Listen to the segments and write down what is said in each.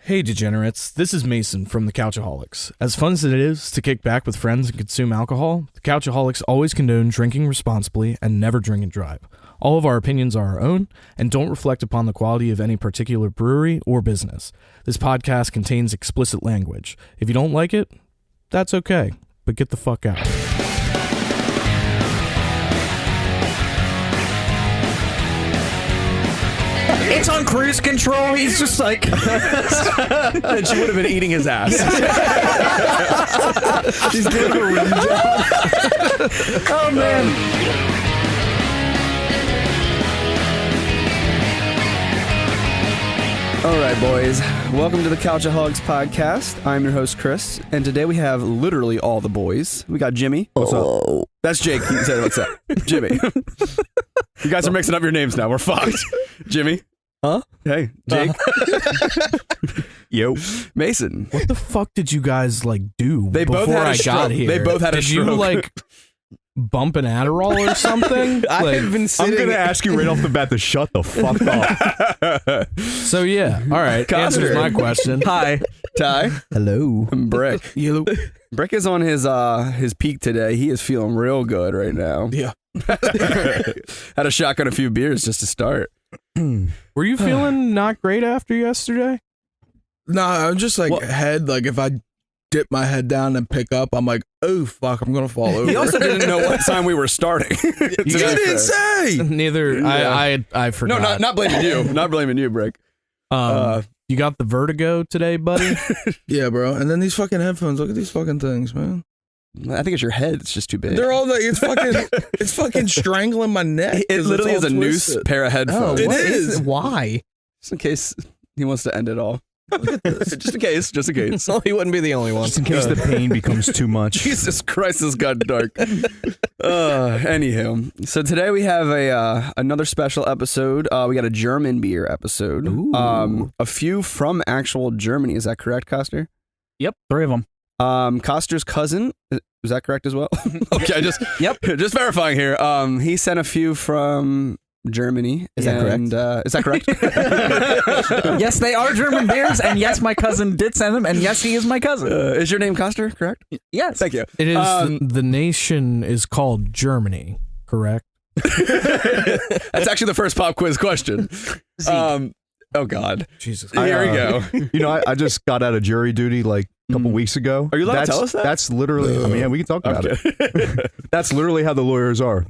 Hey degenerates, this is Mason from the Couchaholics. As fun as it is to kick back with friends and consume alcohol, the Couchaholics always condone drinking responsibly and never drink and drive. All of our opinions are our own and don't reflect upon the quality of any particular brewery or business. This podcast contains explicit language. If you don't like it, that's okay, but get the fuck out. It's on cruise control. He's just like... And she would have been eating his ass. She's doing a rim job. Oh, man. All right, boys. Welcome to the Couchaholics podcast. I'm your host, Chris, and today we have literally all the boys. We got Jimmy. What's up? That's Jake. He said, what's up? Jimmy. You guys are mixing up your names now. We're fucked. Jimmy. Huh? Hey, Jake. Yo. Mason. What the fuck did you guys, do They both before had a I stroke. got here? They both had a Did you, stroke. bump an Adderall or something? I've been sitting... I'm going to ask you right off the bat to shut the fuck up. So, yeah. All right. Coster. Answers my question. Hi. Ty. Hello. And Brick. Hello. Brick is on his peak today. He is feeling real good right now. Yeah. Had a shotgun a few beers just to start. Were you feeling not great after yesterday? Nah, I'm just head. If I dip my head down and pick up, I'm like, oh fuck, I'm gonna fall over. He also didn't know what time we were starting. You didn't say. Neither. Yeah. I forgot. No, not blaming you. Not blaming you, Brick. You got the vertigo today, buddy? Yeah, bro. And then these fucking headphones. Look at these fucking things, man. I think it's your head. It's just too big. They're all it's fucking strangling my neck. It literally is a noose pair of headphones. It is. Why? Just in case he wants to end it all. Just in case. Just in case. Well, he wouldn't be the only one. Just in case the pain becomes too much. Jesus Christ, this got dark. Anywho, so today we have another special episode. We got a German beer episode. Ooh. A few from actual Germany. Is that correct, Coster? Yep, 3 of them. Coster's cousin. Is that correct as well? Okay, just verifying here. He sent a few from Germany. Is that correct? Is that correct? Yes, they are German beers, and yes, my cousin did send them, and yes, he is my cousin. Is your name Coster, correct? Yes. Thank you. It is. The nation is called Germany, correct? That's actually the first pop quiz question. Oh, God. Jesus. Here we go. You know, I just got out of jury duty a couple weeks ago. Are you allowed to tell us that? That's literally, yeah, we can talk about it. That's literally how the lawyers are.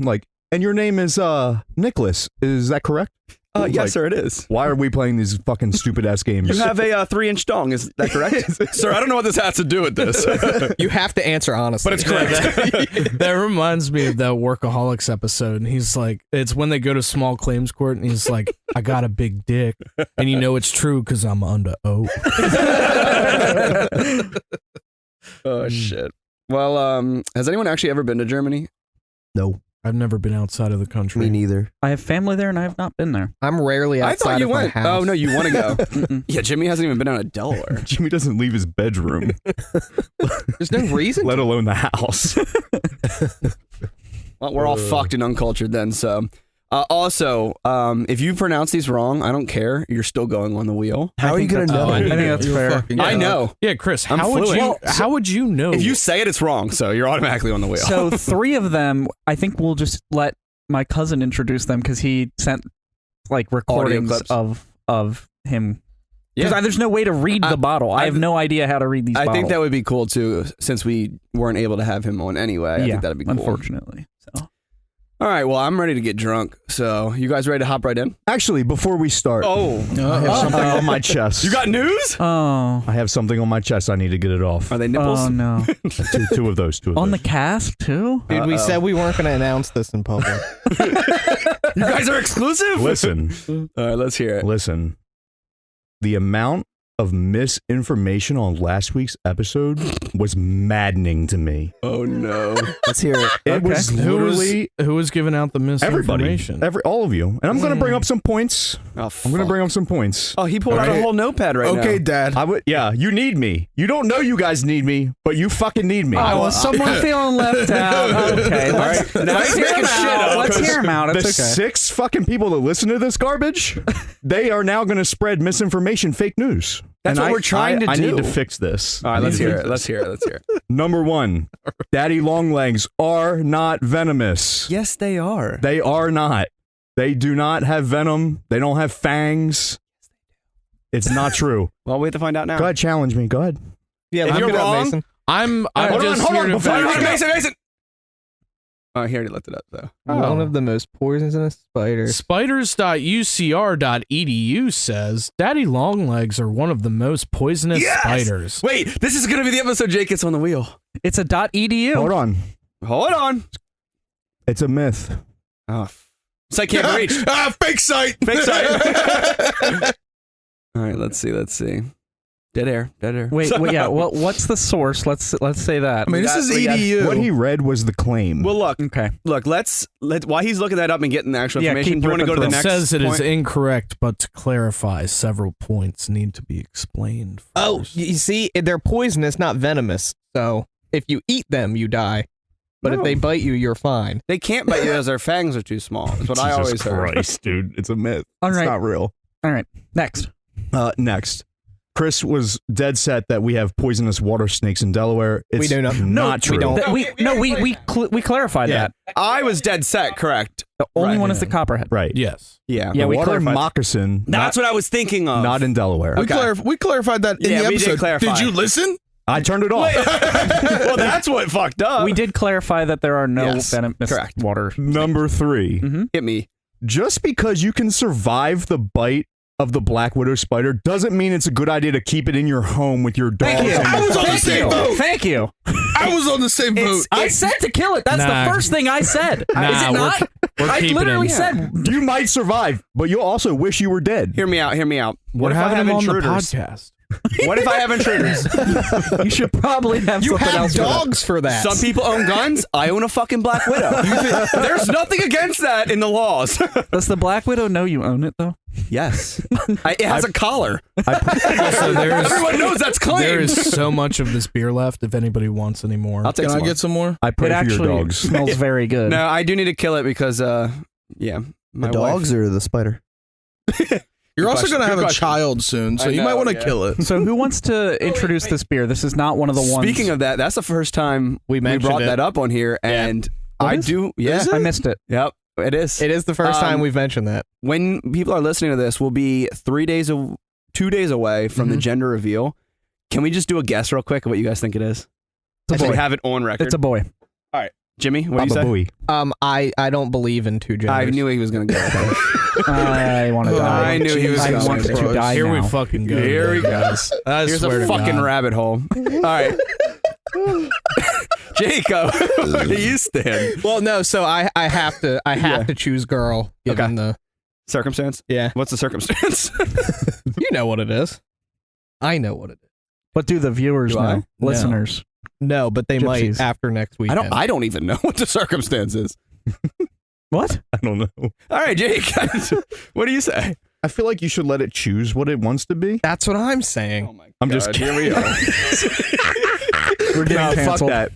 And your name is Nicholas. Is that correct? Yes, sir, it is. Why are we playing these fucking stupid ass games? You have a 3-inch dong, is that correct? Sir, I don't know what this has to do with this. You have to answer honestly. But it's correct. That reminds me of that Workaholics episode. And he's like, it's when they go to small claims court and he's like, I got a big dick. And you know it's true because I'm under oath. Oh, shit. Well, has anyone actually ever been to Germany? No. I've never been outside of the country. Me neither. I have family there, and I have not been there. I'm rarely I outside thought you of my went. house. Oh, no, you want to go. Yeah, Jimmy hasn't even been out of Delaware. Jimmy doesn't leave his bedroom, There's no reason. let alone the house. Well, we're all fucked and uncultured then, so... also, if you pronounce these wrong, I don't care. You're still going on the wheel. How are you gonna know? I think that's fair. I know. Yeah, Chris, I'm how would fluent. how would you know? If you say it, it's wrong, so you're automatically on the wheel. So 3 of them, I think we'll just let my cousin introduce them because he sent recordings of him. Because there's no way to read the bottle. I have no idea how to read these bottles. I think that would be cool too, since we weren't able to have him on anyway. I think that'd be cool. Unfortunately. So. All right, well, I'm ready to get drunk. So, you guys ready to hop right in? Actually, before we start, I have something on my chest. You got news? Oh. I have something on my chest. I need to get it off. Are they nipples? Oh, no. Two of those. On the cast, too? Dude, we said we weren't going to announce this in public. You guys are exclusive? Listen. All right, let's hear it. Listen. The amount of misinformation on last week's episode was maddening to me. Oh, no. Let's hear it. It was literally who was giving out the misinformation? all of you. And I'm going to bring up some points. Oh, I'm going to bring up some points. Oh, he pulled out a whole notepad right now. Okay, Dad. Yeah, you need me. You don't know you guys need me, but you fucking need me. Oh, well, someone feeling left out. Okay, let's hear him out. Let's hear him out. It's the okay. 6 fucking people that listen to this garbage, they are now going to spread misinformation, fake news. That's what we're trying to do. I need to fix this. All right, let's hear it. Let's hear it. Number 1, daddy longlegs are not venomous. Yes, they are. They are not. They do not have venom. They don't have fangs. It's not true. Well, we have to find out now. Go ahead, challenge me. Go ahead. Yeah, if you're wrong, Mason. I'm just hold here on, to fact check. Mason. Oh, he already looked it up, though. One of the most poisonous spiders. Spiders.ucr.edu says daddy longlegs are one of the most poisonous spiders. Wait, this is going to be the episode Jake gets on the wheel. It's a .edu. Hold on. It's a myth. Oh, site can't be reached. Fake site. Fake site. All right, let's see. Dead air. Wait, yeah. What's the source? Let's say that. I mean, this is EDU. What he read was the claim. Well, look. Okay. Look, let's while he's looking that up and getting the actual information, keep do you want to go to the It next says it is point? incorrect, but to clarify, several points need to be explained first. Oh, you see, they're poisonous, not venomous. So if you eat them, you die. But if they bite you, you're fine. They can't bite you as their fangs are too small. That's what I always heard. Christ, dude. It's a myth. All right. It's not real. All right. Next. Next. Chris was dead set that we have poisonous water snakes in Delaware. It's We do not. not true. We don't. We clarified that. I was dead set, correct. The only Right. one is the copperhead. Right. Yes. Yeah. Yeah, The we water clarified. moccasin. That's what I was thinking of. Not in Delaware. We clarified that in Yeah, the we did episode. clarify. Did you listen? I turned it off. Well, that's what fucked up. We did clarify that there are no Yes, venomous correct. water. Number 3. Hit me. Just because you can survive the bite of the black widow spider doesn't mean it's a good idea to keep it in your home with your dogs. Thank you. and I was on the Thank same you. boat. Thank you. I was on the same boat. I said to kill it. That's Nah. the first thing I said. Is it not? we're I keeping literally it. said. You might survive, but you'll also wish you were dead. Hear me out. We're What if I having have him on the intruders? podcast. What if I have intruders? You should probably have You something have else. for that. dogs for that. Some people own guns. I own a fucking Black Widow. There's nothing against that in the laws. Does the Black Widow know you own it though? Yes. It has a collar. Also, Everyone knows that's claimed. there is so much of this beer left. If anybody wants any more, I'll take Can some I more. get some more? I pray It for actually your dogs. smells very good. No, I do need to kill it because, yeah. My The dogs wife. or the spider? You're also question, going to have good a question. child soon, so I you might know, want to yeah. kill it. So who wants to introduce this beer? This is not one of the ones. Speaking of that, that's the first time We mentioned brought it. that up on here, and I is? do. Yeah. Is it? I missed it. Yep. It is. It is the first time Um, we've mentioned that. When people are listening to this, we'll be 2 days away from the gender reveal. Can we just do a guess real quick of what you guys think it is? It's a So we boy. have it on record. It's a boy. Jimmy, what do you Baba say? Booey. I don't believe in two genders. I knew he was going to go. I want to die. I knew he was I going want to. to die here we now. fucking go. Here we go. guys. I Here's swear a to fucking God. rabbit hole. All right. Jacob, where do you stand? Well, no. So I have to choose girl given the Circumstance? yeah. What's the circumstance? You know what it is. I know what it is. But do the viewers Do I? know? Listeners. No, but they Gypsies. might after next weekend. I don't even know what the circumstance is. What? I don't know. All right, Jake. What do you say? I feel like you should let it choose what it wants to be. That's what I'm saying. my I'm just Here we are. We're getting No, fuck canceled. that.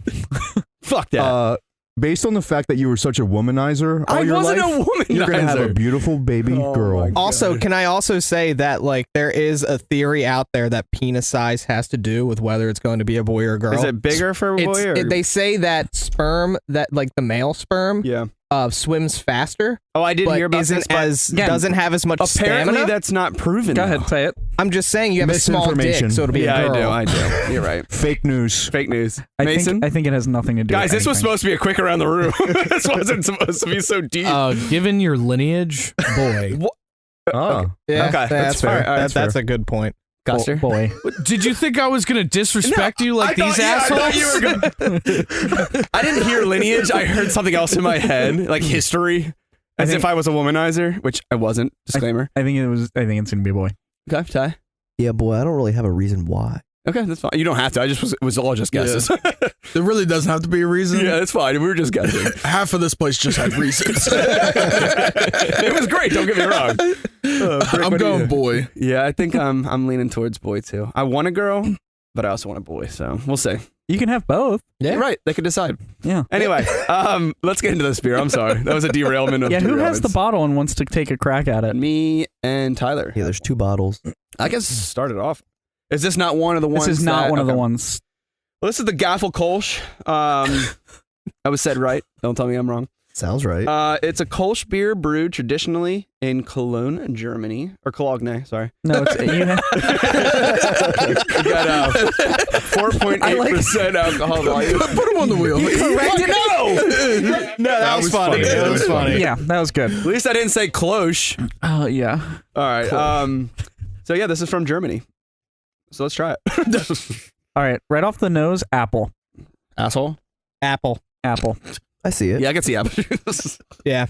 Fuck that. Based on the fact that you were such a womanizer all I your wasn't life, a womanizer. you're gonna have a beautiful baby Oh girl. my God. Also, can I also say that like there is a theory out there that penis size has to do with whether it's going to be a boy or a girl? Is it bigger for a boy? Or? They say that sperm, that like the male sperm, Yeah. swims faster, Oh, I didn't but hear about isn't this. But as Again, doesn't have as much apparently, stamina. that's not proven. Go though. ahead, say it. I'm just saying you have a small dick, Misinformation. so it'll be Yeah, a girl. I do. You're right. Fake news. Fake news. I Mason? think it has nothing to do Guys, with this was anything. supposed to be a quick around the room. This wasn't supposed to be so deep. Given your lineage, boy. Oh, Yeah, Okay, that's fair. fair. All right, That's a good point. Custer. Boy. Did you think I was gonna disrespect you like I these thought- assholes? yeah, I thought you were gonna- I didn't hear lineage. I heard something else in my head, like history, as if I was a womanizer, which I wasn't. Disclaimer. I think it's gonna be a boy. Okay, Ty. Yeah, boy, I don't really have a reason why. Okay, that's fine. You don't have to. It was all just guesses. There really doesn't have to be a reason. Yeah, that's fine. We were just guessing. Half of this place just had reasons. It was great. Don't get me wrong. I'm going boy. Yeah, I think I'm leaning towards boy too. I want a girl, but I also want a boy. So we'll see. You can have both. Yeah. Right. They can decide. Yeah. Anyway, let's get into this beer. I'm sorry. That was a derailment of Yeah, who has the derailments. bottle and wants to take a crack at it? Me and Tyler. Yeah, there's 2 bottles. I guess start it off. Is this not one of the ones? This is not one of the okay. ones. Well, this is the Gaffel Kolsch. I was said right. Don't tell me I'm wrong. Sounds right. It's a Kolsch beer brewed traditionally in Cologne, Germany. Or Cologne, sorry. No, it's you have, You got 4.8% alcohol volume. Put him on the wheel. No, that was funny. That was funny. yeah, that was good. At least I didn't say Klosch. Yeah. All right. So yeah, this is from Germany. So let's try it. All right, right off the nose, apple. Asshole. Apple. I see it. Yeah, I can see apple juice. Yeah.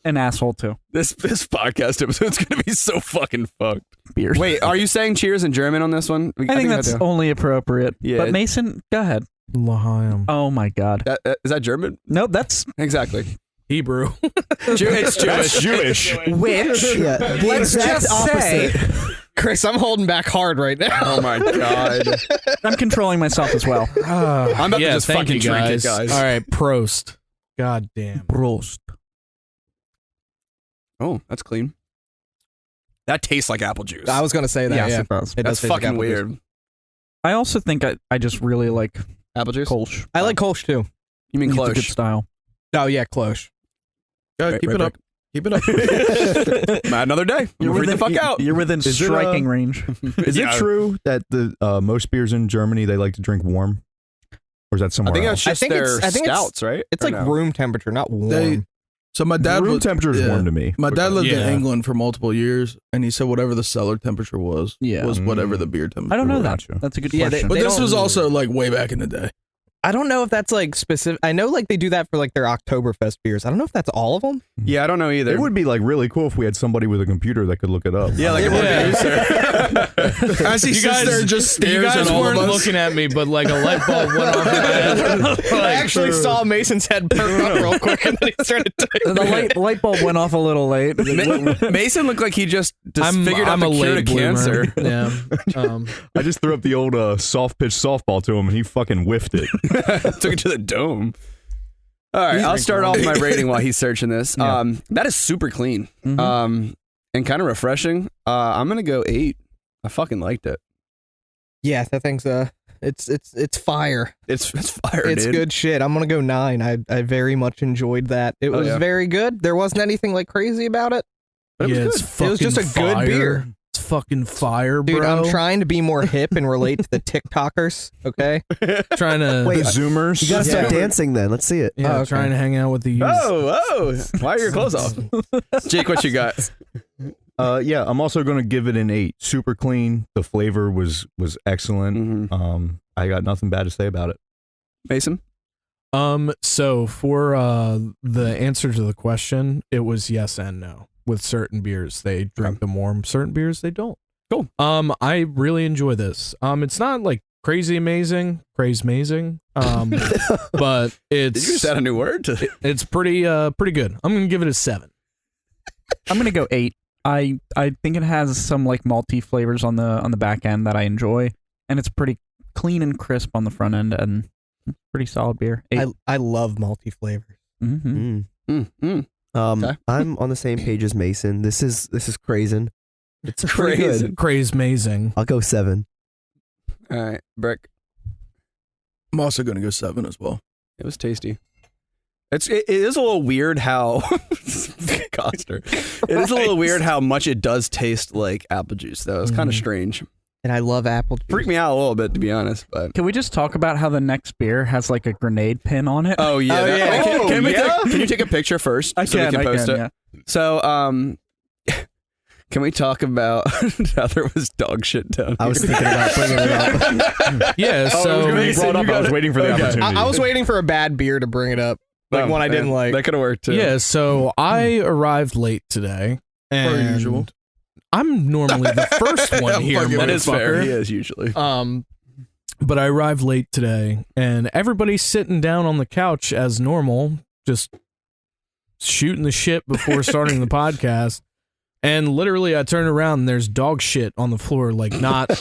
An asshole too. This podcast episode's gonna be so fucking fucked. Beers. Wait, are you saying cheers in German on this one? I think that's only appropriate. Yeah. But Mason, go ahead. L'chaim. Oh my God. Is that German? Nope, that's Exactly. Hebrew. It's Jewish. which. Yeah, the Let's exact just opposite. say, Chris, I'm holding back hard right now. Oh my god. I'm controlling myself as well. I'm about to just thank fucking you, drink it, guys. All right, Prost. God damn. Prost. Oh, that's clean. That tastes like apple juice. I was going to say that. Yes, yeah. it does. It That's does taste like fucking apple juice. weird. I also think I just really like Apple juice? Kolsch. I like Kolsch too. You mean It's a good Klosch? style. Oh, yeah, Klosch. Yeah, keep it up. Keep it up. Another day. Freak the fuck out. You're within Is it, striking range. Is it true that the most beers in Germany they like to drink warm, or is that I somewhere think else? that's just I think their it's- I think it's- stouts, right? It's Or like no? room temperature, not warm. So my dad room was, temperature is yeah. warm to me. My dad lived Yeah. in England for multiple years, and he said whatever the cellar temperature was whatever the beer temperature. I don't know that. Gotcha. That's a good Yeah, question. But They this don't- was also like way back in the day. I don't know if that's like specific. I know like they do that for like their Oktoberfest beers. I don't know if that's all of them. Yeah, I don't know either. It would be like really cool if we had somebody with a computer that could look it up. Yeah, like a producer. As he sits there and just You stares guys at all weren't of us. looking at me, but like a light bulb went off in my head. I actually saw Mason's head perk up real quick, and then he started. The light bulb went off a little late. Mason looked like he just figured out the cure to cancer. Yeah. I just threw up the old soft pitch softball to him, and he fucking whiffed it. Took it to the dome. All right, I'll start off my rating while he's searching this. That is super clean, and kind of refreshing. I'm gonna go 8. I fucking liked it. Yeah, that thing's it's fire. It's fire. It's dude. good shit. I'm gonna go 9. I very much enjoyed that. It was yeah. very good. There wasn't anything like crazy about it. But it was it's good. It was just a fucking good beer. fire. It's fucking fire, Dude, bro. I'm trying to be more hip and relate to the TikTokers. Okay. trying to Wait, The Zoomers. you gotta start Yeah. dancing then. Let's see it. yeah, okay. trying to hang out with the youth. Oh, why are your clothes off? Jake, what you got? Yeah, I'm also going to give it an 8. Super clean. The flavor was excellent. I got nothing bad to say about it. Mason? So for the answer to the question, it was yes and no. With certain beers, they drink them warm. Certain beers, they don't. Cool. I really enjoy this. It's not like crazy amazing, but Did you just add a new word? it's pretty good. I'm gonna give it a 7. I'm gonna go 8. I think it has some like malty flavors on the back end that I enjoy, and it's pretty clean and crisp on the front end, and pretty solid beer. 8. I love multi flavors. Mm-hmm. Okay. I'm on the same page as Mason. This is crazy. It's pretty Crazy. good. Crazy amazing. I'll go 7. All right, Brick. I'm also going to go 7 as well. It was tasty. It is a little weird how Coster. It is a little weird how much it does taste like apple juice, though. It's kind of strange. And I love apple juice. Freaked me out a little bit, to be honest. But Can we just talk about how the next beer has like a grenade pin on it? oh yeah, Oh, that- yeah. Can you take a picture first so we can post it? Yeah. So can we talk about how there was dog shit down I was here? thinking about bringing it up. Yeah. So When you brought up, I was waiting for the opportunity. I was waiting for a bad beer to bring it up, like one I didn't like. That could have worked too. yeah. So I arrived late today, and usual. I'm normally the first one here. Fucking that is fair. motherfucker. He is usually. But I arrived late today, and everybody's sitting down on the couch as normal, just shooting the shit before starting the podcast. And literally, I turn around and there's dog shit on the floor, like not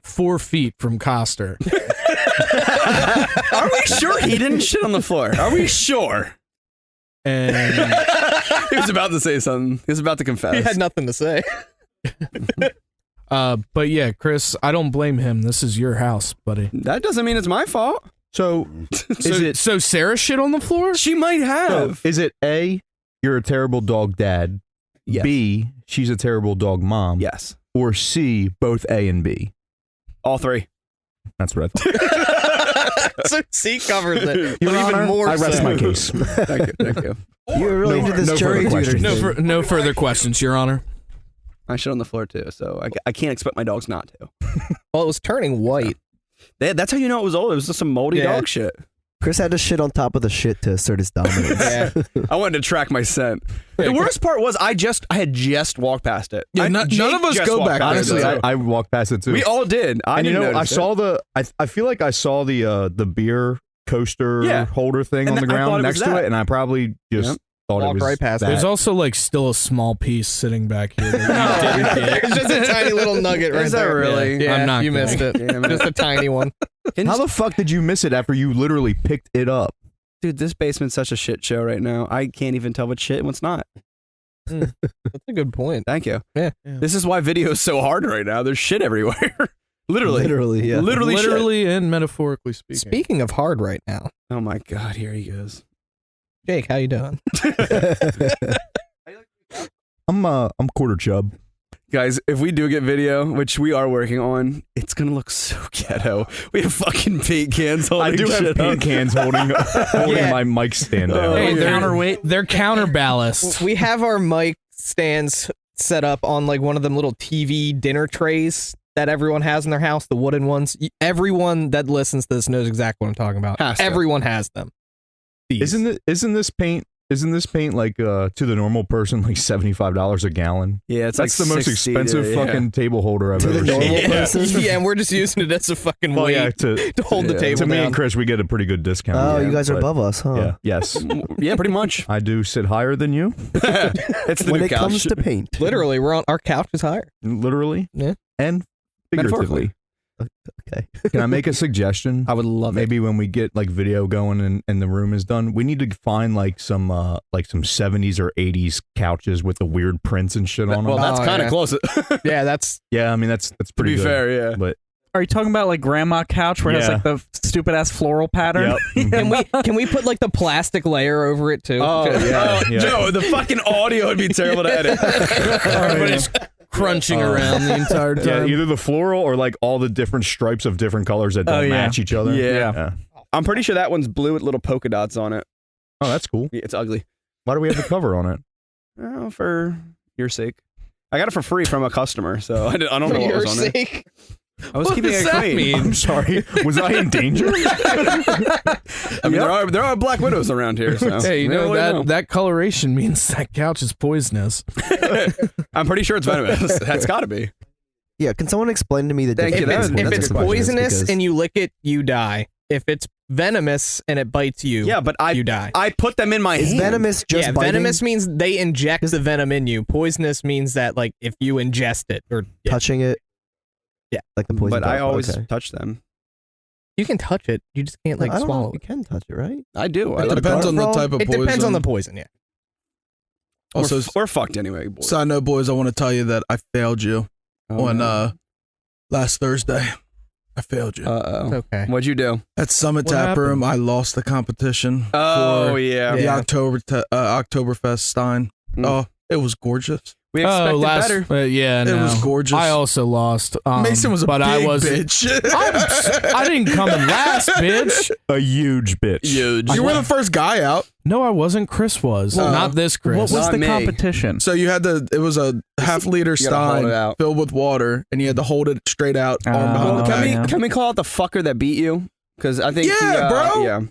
4 feet from Coster. Are we sure he didn't shit on the floor? Are we sure? And He was about to say something. He was about to confess. He had nothing to say. But yeah, Chris, I don't blame him. This is your house, buddy. That doesn't mean it's my fault. So, So Sarah shit on the floor? She might have. is it A, you're a terrible dog dad, Yes. B, she's a terrible dog mom, Yes. or C, both A and B? All three. That's what I thought. So C covers it. Your but Honor, even more I rest so. my case. Thank you. Thank you. You're really into this no jury further duty. questions. No further questions, Your Honor. I shit on the floor too, so I can't expect my dogs not to. Well, it was turning white. That's how you know it was old. It was just some moldy Yeah. dog shit. Chris had to shit on top of the shit to assert his dominance. Yeah. I wanted to track my scent. The worst part was I had just walked past it. Yeah, none Jake of us just go walked back past there, it. Honestly, I walked past it too. We all did. I and you didn't know, I notice saw it. I feel like I saw the beer coaster Yeah. holder thing And on the I thought ground it was next to that. it, and I probably just thought Walked it was right past it. that. There's also like still a small piece sitting back here. That you didn't get. There's just a tiny little nugget right Is that there. really? Yeah, I'm not you missed it. Damn it. Just a tiny one. How the fuck did you miss it after you literally picked it up? Dude, this basement's such a shit show right now. I can't even tell what's shit and what's not. That's a good point. Thank you. Yeah. This is why video is so hard right now. There's shit everywhere. Literally. Literally, yeah. Literally shit. and metaphorically speaking. Speaking of hard right now, Oh my God, here he goes. Jake, how you doing? I'm quarter chub. Guys, if we do get video, which we are working on, it's gonna look so ghetto. We have fucking paint cans holding I do have shit paint up. cans holding Yeah. my mic stand down. Hey, they're Counterweight. They're counterballast. We have our mic stands set up on like one of them little TV dinner trays that everyone has in their house, the wooden ones. Everyone that listens to this knows exactly what I'm talking about. Has to. Everyone has them. These. Isn't this paint like to the normal person like $75 a gallon? Yeah, it's That's like the most 60 expensive to- fucking table holder I've To the ever normal seen. person? Yeah, and we're just using it as a fucking Well, weight yeah, to hold the table to me down. and Chris, we get a pretty good discount. Oh, you guys are but- above us, huh? Yeah. Yes. Yeah, pretty much. I do sit higher than you, It's the When new it couch. comes to paint. Literally, our couch is higher. literally. Yeah. And figuratively. Okay. Can I make a suggestion? I would love it. Maybe when we get like video going and the room is done, we need to find like some 70s or 80s couches with the weird prints and shit on them. Well, that's Oh, kind of yeah. close. To Yeah, that's Yeah, I mean that's pretty be good. fair, yeah. But Are you talking about like grandma couch where it has Yeah. like the stupid ass floral pattern? Yep. can we put like the plastic layer over it too? Oh, yeah, yeah. Joe, the fucking audio would be terrible to edit. Everybody's crunching around the entire yeah, time. either the floral or like all the different stripes of different colors that don't Oh, yeah. match each other. Yeah. I'm pretty sure that one's blue with little polka dots on it. Oh, that's cool. Yeah, it's ugly. Why do we have the cover on it? Oh, for your sake. I got it for free from a customer, so I don't know For what your was on it. sake. I was What keeping does it that clean. mean? I'm sorry. Was I in danger? I mean, there are black widows around here. So Hey, you never know really that coloration means that couch is poisonous. I'm pretty sure it's venomous. That's got to be. Yeah, can someone explain to me the Thank you. difference? That- between If that's it's a good question, poisonous because- and you lick it, you die. If it's venomous and it bites you, Yeah, but you die. I put them in my is hand. venomous just yeah, biting? venomous means they inject the venom in you. Poisonous means that like if you ingest it or touching it? Yeah. Like the poison But I dart. always Okay. touch them. you can touch it, you just can't like I don't know swallow if you it. can touch it, right? I do. I It let it depends go. on the type of It poison. depends on the poison. Yeah. Also, we're fucked anyway. Boys. side note, boys, I want to tell you that I failed you on no. last Thursday. I failed you. Uh-oh. Okay. What'd you do? At Summit What Tap Room, happened? I lost the competition Oh, for yeah. the Yeah. Oktoberfest Stein. Mm. Oh, it was gorgeous. We expected better. Yeah, It no. was gorgeous. I also lost. Mason was a but big I was, bitch. I didn't come in last, bitch. A huge bitch. Huge. You were the first guy out. No, I wasn't. Chris was. Well, Not this Chris. What was Not the me. competition? So you had to, it was a half-liter You gotta hold Stein it out. filled with water, and you had to hold it straight out, arm Oh, behind the Can back. we yeah. can we call out the fucker that beat you? Because I think Yeah, bro. Yeah.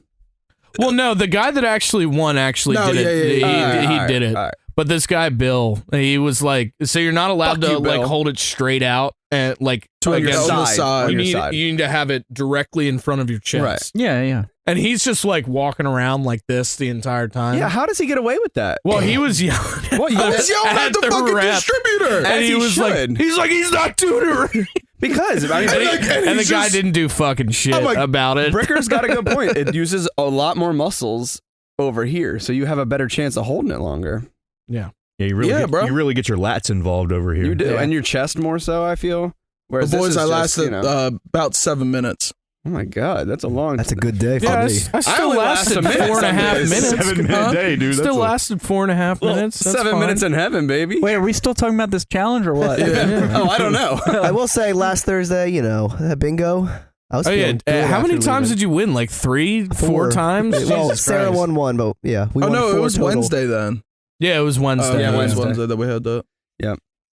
Well, no, the guy that actually won No, did yeah, it. yeah, He All did it. all right. But this guy Bill, he was like, so you're not allowed Fuck to you, like Bill. hold it straight out and like To your against- side. On You your need side. you need to have it directly in front of your chest. Right. Yeah, yeah. And he's just like walking around like this the entire time. Yeah, how does he get away with that? Well, he was yelling. Well, you I was yelling at the fucking rep. distributor. And As he he was like, should. he's not doing it right. Because I mean, And the he's guy just- didn't do fucking shit I'm like, about it. Bricker's got a good point. It uses a lot more muscles over here, so you have a better chance of holding it longer. Yeah. Yeah, you really bro. You really get your lats involved over here. You do, Yeah. and your chest more so, I feel. Whereas The boys, this I is lasted just, about 7 minutes. oh my God, that's a long That's a good day for Yeah, me. I still only last lasted a minute 4.5 some days. minutes. 7-minute day, dude. Still lasted 4.5 minutes. That's 7 fine. minutes in heaven, baby. Wait, are we still talking about this challenge or what? Oh, I don't know. I will say, last Thursday, that bingo. I was Oh yeah, feeling good how many after times leaving. did you win? Like 3, 4 times? Well, Jesus Sarah Christ. won one, but yeah, we won no, it 4 was total. Wednesday then. Yeah, it was Wednesday. Yeah, it was Wednesday. Wednesday that we had that. Yeah.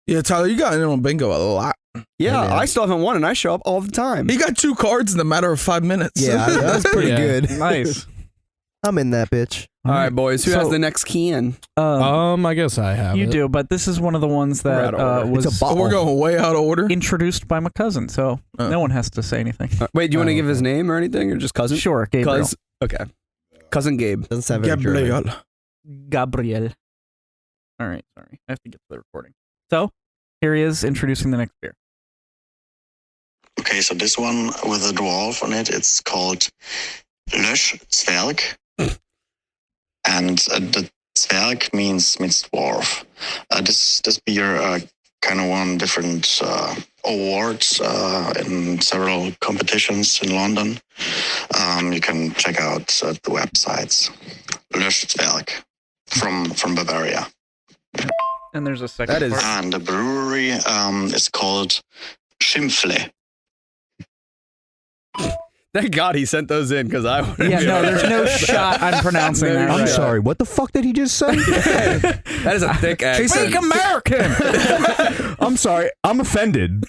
Yeah, Tyler, you got in on bingo a lot. Yeah, Hey, man. I still haven't won, and I show up all the time. He got 2 cards in the matter of 5 minutes. Yeah, that's pretty Yeah. good. Nice. I'm in that bitch. All right, boys. Who has So- the next key in? I guess I have You it. do, but this is one of the ones We're that out of order. was It's a So we're going way out of order. introduced by my cousin, so no one has to say anything. Wait, do you want to give his name or anything, or just cousin? Sure, Gabriel. Okay. Cousin Gabe. Doesn't sound very German. Gabriel. All right, sorry. I have to get to the recording. So, here he is introducing the next beer. Okay, so this one with a dwarf on it, it's called Losch-Zwerg. And the Zwerg means dwarf. This beer kind of won different awards in several competitions in London. You can check out the websites. Losch-Zwerg from Bavaria. And there's a second That is- part. And the brewery is called Schimpfle. Thank God he sent those in, because I would. Yeah, no, there's no shot I'm pronouncing that. I'm right. sorry. What the fuck did he just say? That is a thick accent. Speak American! I'm sorry. I'm offended.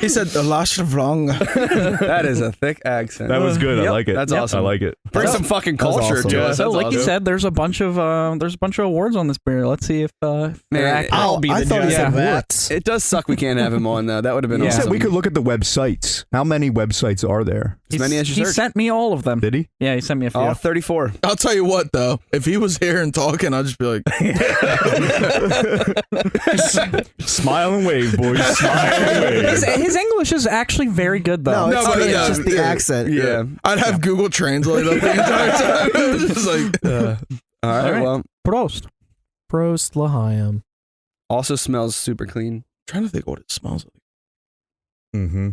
He said the Losch-Zwerg. That is a thick accent. That was good. I Yep. like it. That's awesome. I like it. Bring some fucking That was culture awesome. to us. So, That's like you awesome. said, there's a bunch of awards on this beer. Let's see if Man, I'll be I the thought he judge. said Yeah. what? It does suck we can't have him on, though. That would have been Yeah. He awesome. said we could look at the websites. How many websites are there? As many as you He search. sent me all of them. Did he? Yeah, he sent me a few. All 34. I'll tell you what, though. If he was here and talking, I'd just be like, Smile and wave, boys. Smile and wave. His English is actually very good, though. No, but it's just the yeah. accent. Yeah. I'd have Google Translate up the entire time. It was just like, All right, right. well, Prost. Prost L'Chaim. also smells super clean. trying to think what it smells like. Mm-hmm.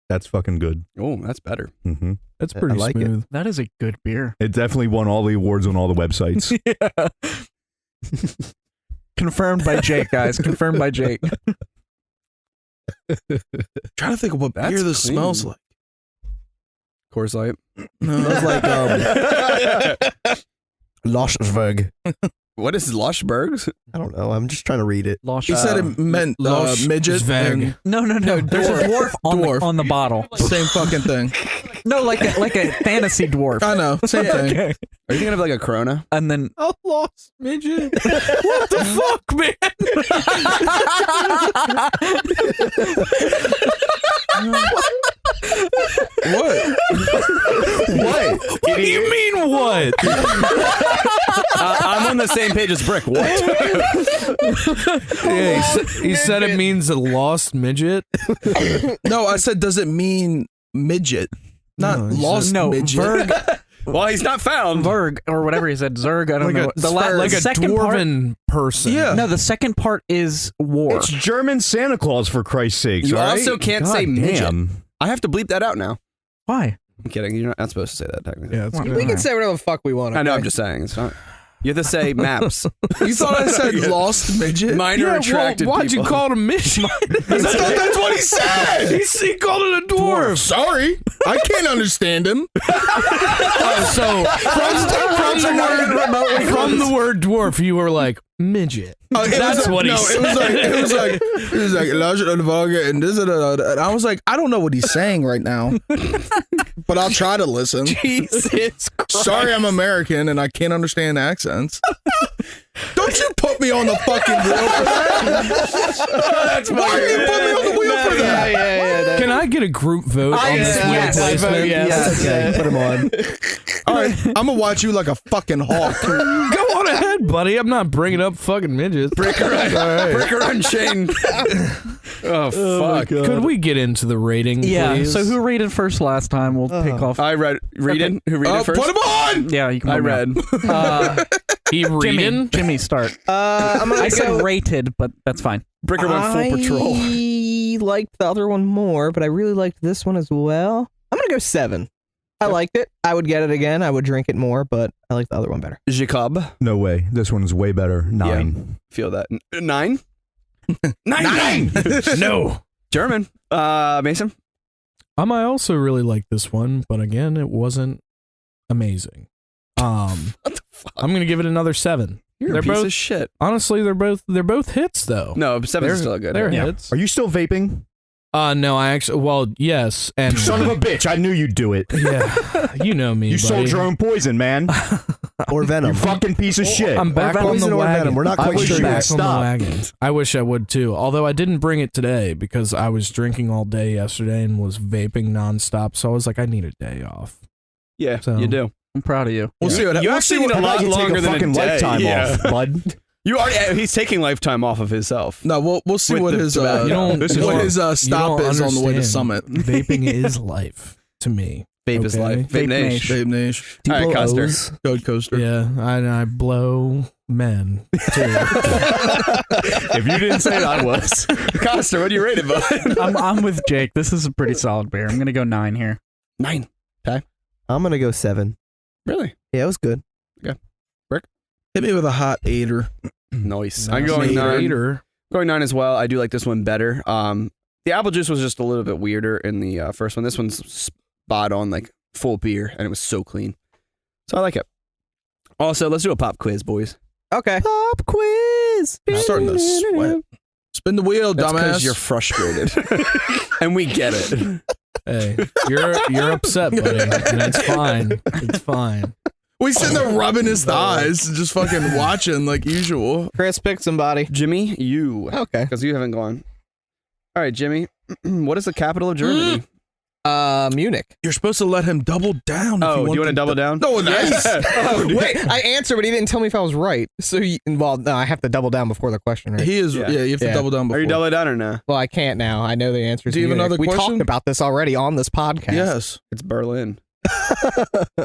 That's fucking good. Oh, that's better. Mm-hmm. That's I pretty like it. smooth. That is a good beer. It definitely won all the awards on all the websites. Confirmed by Jake, guys. Confirmed by Jake. Trying to think of what That's beer this clean. smells like. Coors Light. No, Smells like Losch-Zwerg. What is Losch-Bergs? I don't know. I'm just trying to read it. he said it meant midget. Losch-Zwerg. and No. There's a dwarf on, Dwarf. on the bottle. Same fucking thing. No, like a fantasy dwarf. I know. Same thing. Okay. Are you thinking of like a Corona? And then A lost midget. What the fuck, man? What? What do you mean, what? I'm on the same page as Brick. What? Yeah, he said it means a lost midget. No, I said, does it mean midget? Not No, he lost no, midget. Verg, Well, he's not found. Verg, or whatever he said, Zerg. I don't know. Like a second part, dwarven person. Yeah. no, the second part is war. It's German Santa Claus, for Christ's sakes. You all right? also can't God say midget. damn. I have to bleep that out now. Why? I'm kidding. You're not supposed to say that technically. Yeah, it's Well, good. We can say whatever the fuck we want. I know. okay? I'm just saying. It's not. You have to say maps. You thought I said lost midget? Minor Yeah, attracted well, why'd people. you call it a midget? That's what he said. He called it a dwarf. Sorry, I can't understand him. So from the word dwarf, you were like midget. That's what he said. It was like and this and I was like, I don't know what he's saying right now, but I'll try to listen. Jesus Christ. Sorry, I'm American and I can't understand accents. Don't you put me on the fucking wheel for that? Why do you put me on the wheel for that? Yeah. Can I get a group vote on this wheel yes, I vote placement? yes. Okay, put him on. All right, I'm gonna watch you like a fucking hawk. Go on ahead, buddy. I'm not bringing up fucking midgets. Breaker Unchained. Oh, fuck. Could we get into the rating, Yeah. please? So who rated first last time? We'll pick off. I read. Read it. Who read it first? Put him on. Yeah, you can. I put me read. up. He reading? Jimmy, start. I said rated, but that's fine. Bricker went full patrol. I liked the other one more, but I really liked this one as well. I'm going to go 7. I liked it. I would get it again. I would drink it more, but I like the other one better. Jacob. No way. This one's way better. 9. Yeah, feel that. 9? 9! No. German. Mason? I also really like this one, but again, it wasn't amazing. What the fuck? I'm going to give it another 7. You're a piece of shit. Honestly, they're both hits though. No, 7's still good. They're hits. Are you still vaping? No, I actually. Well, yes, and Son of a bitch! I knew you'd do it. Yeah, you know me. You buddy. sold your own poison, man. Or venom. You fucking piece of shit. I'm back on Poison the or wagon. venom. We're not I quite wish sure you yet. back on the Stop. wagon. I wish I would too. Although I didn't bring it today because I was drinking all day yesterday and was vaping nonstop. So I was like, I need a day off. Yeah, So- you do. I'm proud of you. We'll see what You actually need a lot longer than fucking a day. lifetime Yeah. off, bud. You already. He's taking lifetime off of himself. No, we'll see With what the his tobacco. You don't- what this is his You stop don't is on the way to understand. Summit. Vaping is life to me. Vape is life. Vape Nation. Babe Nish, All right, Custer. Code Coaster. Yeah, I blow men too. If you didn't say it, I was. Coster, what do you rate it, bud? I'm with Jake. This is a pretty solid beer. I'm gonna go 9 here. 9. I'm going to go 7. Really? Yeah, it was good. Hit me with a hot 8er. Nice. No, I'm going 9. later. Going 9 as well. I do like this one better. The apple juice was just a little bit weirder in the first one. This one's spot on, like full beer, and it was so clean. So I like it. Also, let's do a pop quiz, boys. Okay. Pop quiz. I'm starting to sweat. Spin the wheel, That's dumbass. because you're frustrated, and we get it. Hey, you're upset, buddy, and it's fine. It's fine. We sitting there rubbing his thighs, just fucking watching like usual. Chris, pick somebody. Jimmy, you. Okay. Because you haven't gone. All right, Jimmy. What is the capital of Germany? Munich. You're supposed to let him double down. Oh, do you want to double down? No, nice. Wait, I answered, but he didn't tell me if I was right. So, no, I have to double down before the question, right? He is. Yeah. Yeah, you have to Yeah. double down before. Are you double down or no? Well, I can't now. I know the answer. Do you have another We question? talked about this already on this podcast. Yes. It's Berlin.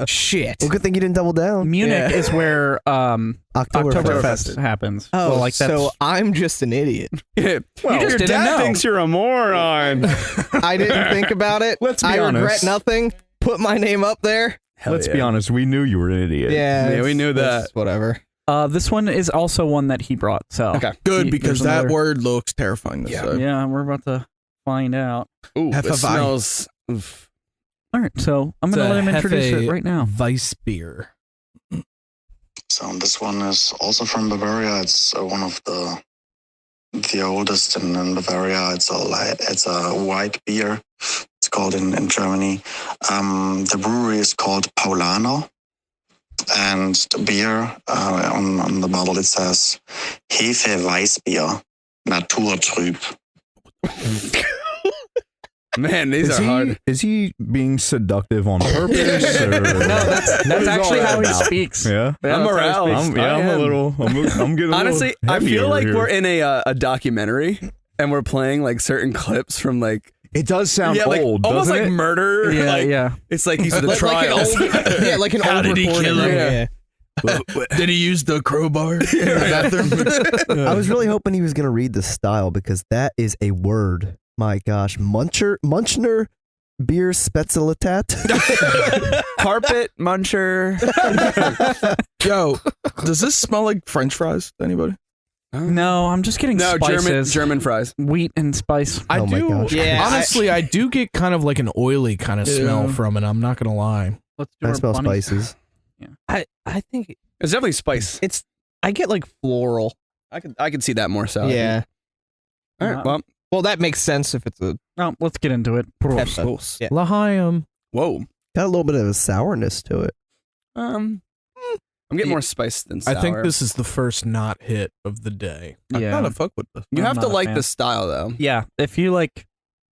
Shit. Well, good thing you didn't double down. Munich is where Oktoberfest. happens. Oh, Well, like so I'm just an idiot. Well, You just your didn't dad know. thinks you're a moron. I didn't think about it. Let's be I regret honest. nothing. Put my name up there. Let's be honest. We knew you were an idiot. Yeah, Yeah, we knew it's that. Whatever. This one is also one that he brought. So Okay. Good, He- because there's that another- word looks terrifying to say. Yeah, we're about to find out. Ooh, it Hefe-WeiBbier. smells. Oof. All right, so I'm gonna let him introduce it right now. Weisse-Bier. So this one is also from Bavaria. It's one of the oldest in Bavaria. It's a white beer. It's called in Germany. The brewery is called Paulaner, and the beer on the bottle it says Hefe-WeiBbier, Naturtrüb. Man, these are hard. Is he being seductive on purpose? Or That's actually how he speaks. Yeah. I'm aroused. I'm a little. I'm getting Honestly, a little I heavy feel over like here. we're in a documentary and we're playing like certain clips from like It does sound like, old, almost doesn't like it? murder. Yeah, like, yeah. It's like these are the Like an trials. old, yeah, like an How old did he reporter. kill him? Yeah. Did he use the crowbar in the bathroom? I was really hoping he was going to read the style because that is a word. My gosh. Munchner Bierspezialitat. Carpet muncher. Yo, does this smell like French fries to anybody? No, I'm just getting No, spices. German fries. Wheat and spice. I Oh my do. gosh. Yeah, honestly, I do get kind of like an oily kind of smell Yeah. from it. I'm not gonna lie. Let's do I our smell bunny. spices. I think It's definitely spice. I get like floral. I could see that more so. Yeah. All right. Well, Well, that makes sense if it's a Oh, let's get into it. Prost. close. Yeah. L'chaim. Whoa. Got a little bit of a sourness to it. I'm getting more spice than sour. I think this is the first not hit of the day. I Yeah. kind of fuck with this. You I'm have to not a like fan. the style though. Yeah, if you like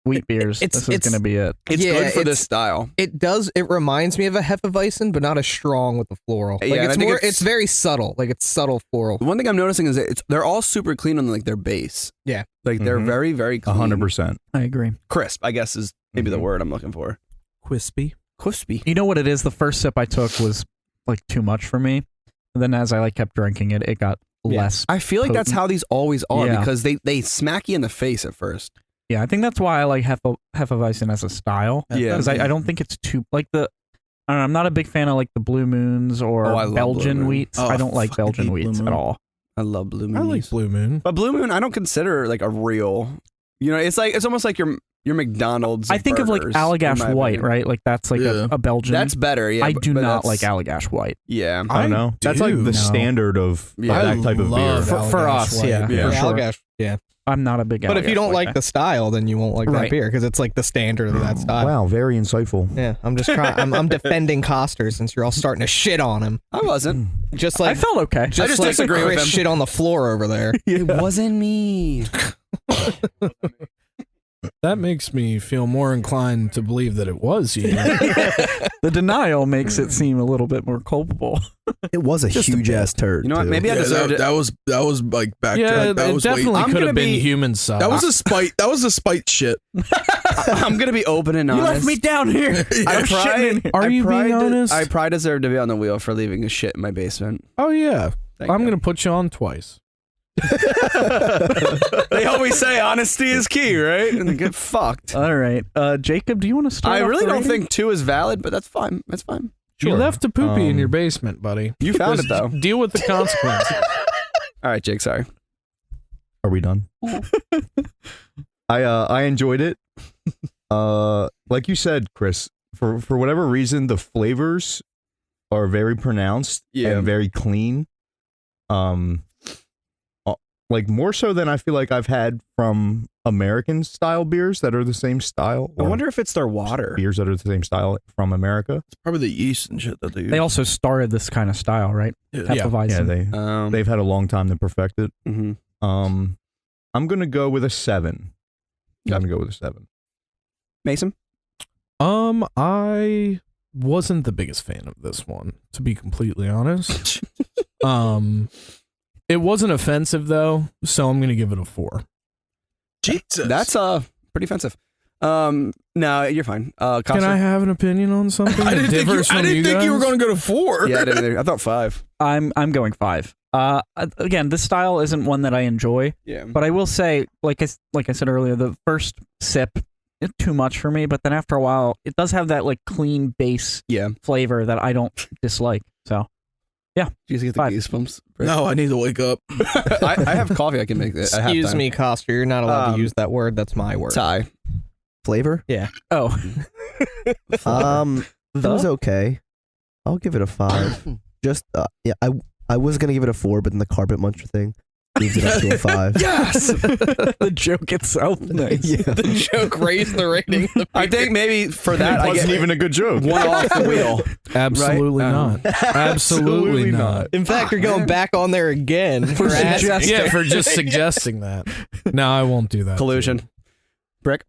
wheat beers, it's- this is going to be it. It's Yeah, good for it's- this style. It does. It reminds me of a Hefeweizen, but not as strong with the floral. Like Yeah, and it's I think more. it's- It's very subtle. Like it's subtle floral. The one thing I'm noticing is that they're all super clean on like their base. Yeah. Like they're Mhm. very, very clean. 100%. I agree. Crisp, I guess is maybe the Mhm. word I'm looking for. Crispy. Crispy. You know what it is? The first sip I took was like too much for me. then as I kept drinking it, it got less. I feel like that's how these always are because they smack you in the face at first. Yeah, I think that's why I like Hefe-Weizen as a style. Yeah, because I don't think it's too I don't know, I'm not a big fan of the Blue Moons or Belgian wheats. I don't like Belgian wheats at all. I love Blue Moon. I like Blue Moon, but Blue Moon I don't consider a real. It's almost like your McDonald's. I think burgers, of Allagash White, right? That's a Belgian. That's better. Yeah, I do not like Allagash White. Yeah, I don't know. That's like the standard of that type of beer for us. White. Yeah, For sure. Allagash. Yeah. I'm not a big. But if you don't White like guy. the style, then you won't like that beer because it's the standard of that style. Wow, very insightful. Yeah, I'm just trying. I'm defending Coster since you're all starting to shit on him. I wasn't. Just I felt okay. I just like disagree with Chris him. shit on the floor over there. It wasn't me. That makes me feel more inclined to believe that it was you. The denial makes it seem a little bit more culpable. It was a huge ass turd. You know what? too. Maybe I deserved it. That was backtrack. Yeah, that it was definitely I'm could gonna have been be- human size. That was a spite. That was a spite shit. I'm gonna be open and honest. You left me down here. I'm shitting in here. Are you being honest? I probably deserve to be on the wheel for leaving a shit in my basement. Oh yeah, Thank I'm you. gonna put you on twice. They always say honesty is key, right? And they get fucked. All right, Jacob, do you want to start? I off really the don't rating? think 2 is valid, but that's fine. That's fine. You left a poopy in your basement, buddy. You found it Just though. Deal with the consequences. All right, Jake. Sorry. Are we done? I enjoyed it. Like you said, Chris, for whatever reason, the flavors are very pronounced and very clean. More so than I feel like I've had from American style beers that are the same style. I wonder if it's their water. Beers that are the same style from America. It's probably the yeast and shit that they use. They also started this kind of style, right? Yeah. Hefe-Weizen. Yeah, they've had a long time to perfect it. Mm-hmm. I'm gonna go with a 7. I'm gonna go with a 7. Mason. I wasn't the biggest fan of this one, to be completely honest. It wasn't offensive though, so I'm gonna give it a 4. Jesus. That's pretty offensive. No, you're fine. Can I have an opinion on something? I that didn't differs from think you were guys? going to go to 4. Yeah, I didn't either. I thought 5. I'm going 5. Again, this style isn't one that I enjoy, Yeah. but I will say, like I said earlier, the first sip is too much for me. But then after a while, it does have that exclusive base flavor that I don't dislike. So, yeah, you get the 5. goosebumps. No, I need to wake up. I have coffee. I can make it. Excuse me, Coster. You're not allowed to use that word. That's my word. Tie. Flavor? Yeah. Oh, It was okay. I'll give it a 5. Just I was gonna give it a 4, but then the carpet muncher thing moved it up to a 5. Yes. the joke itself. Nice. Yeah. The joke raised the rating. I think maybe for that I Wasn't get even a good joke. 1 off the wheel. Absolutely not. Absolutely not. In fact, you're going back on there again for asking. Yeah, for just suggesting that. No, I won't do that. Collusion. Brick.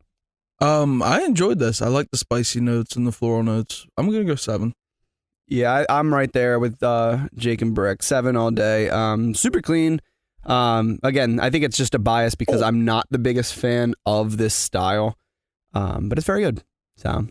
I enjoyed this. I like the spicy notes and the floral notes. I'm gonna go 7. Yeah, I'm right there with Jake and Brick. 7 all day. Super clean. Again, I think it's just a bias because I'm not the biggest fan of this style. But it's very good. So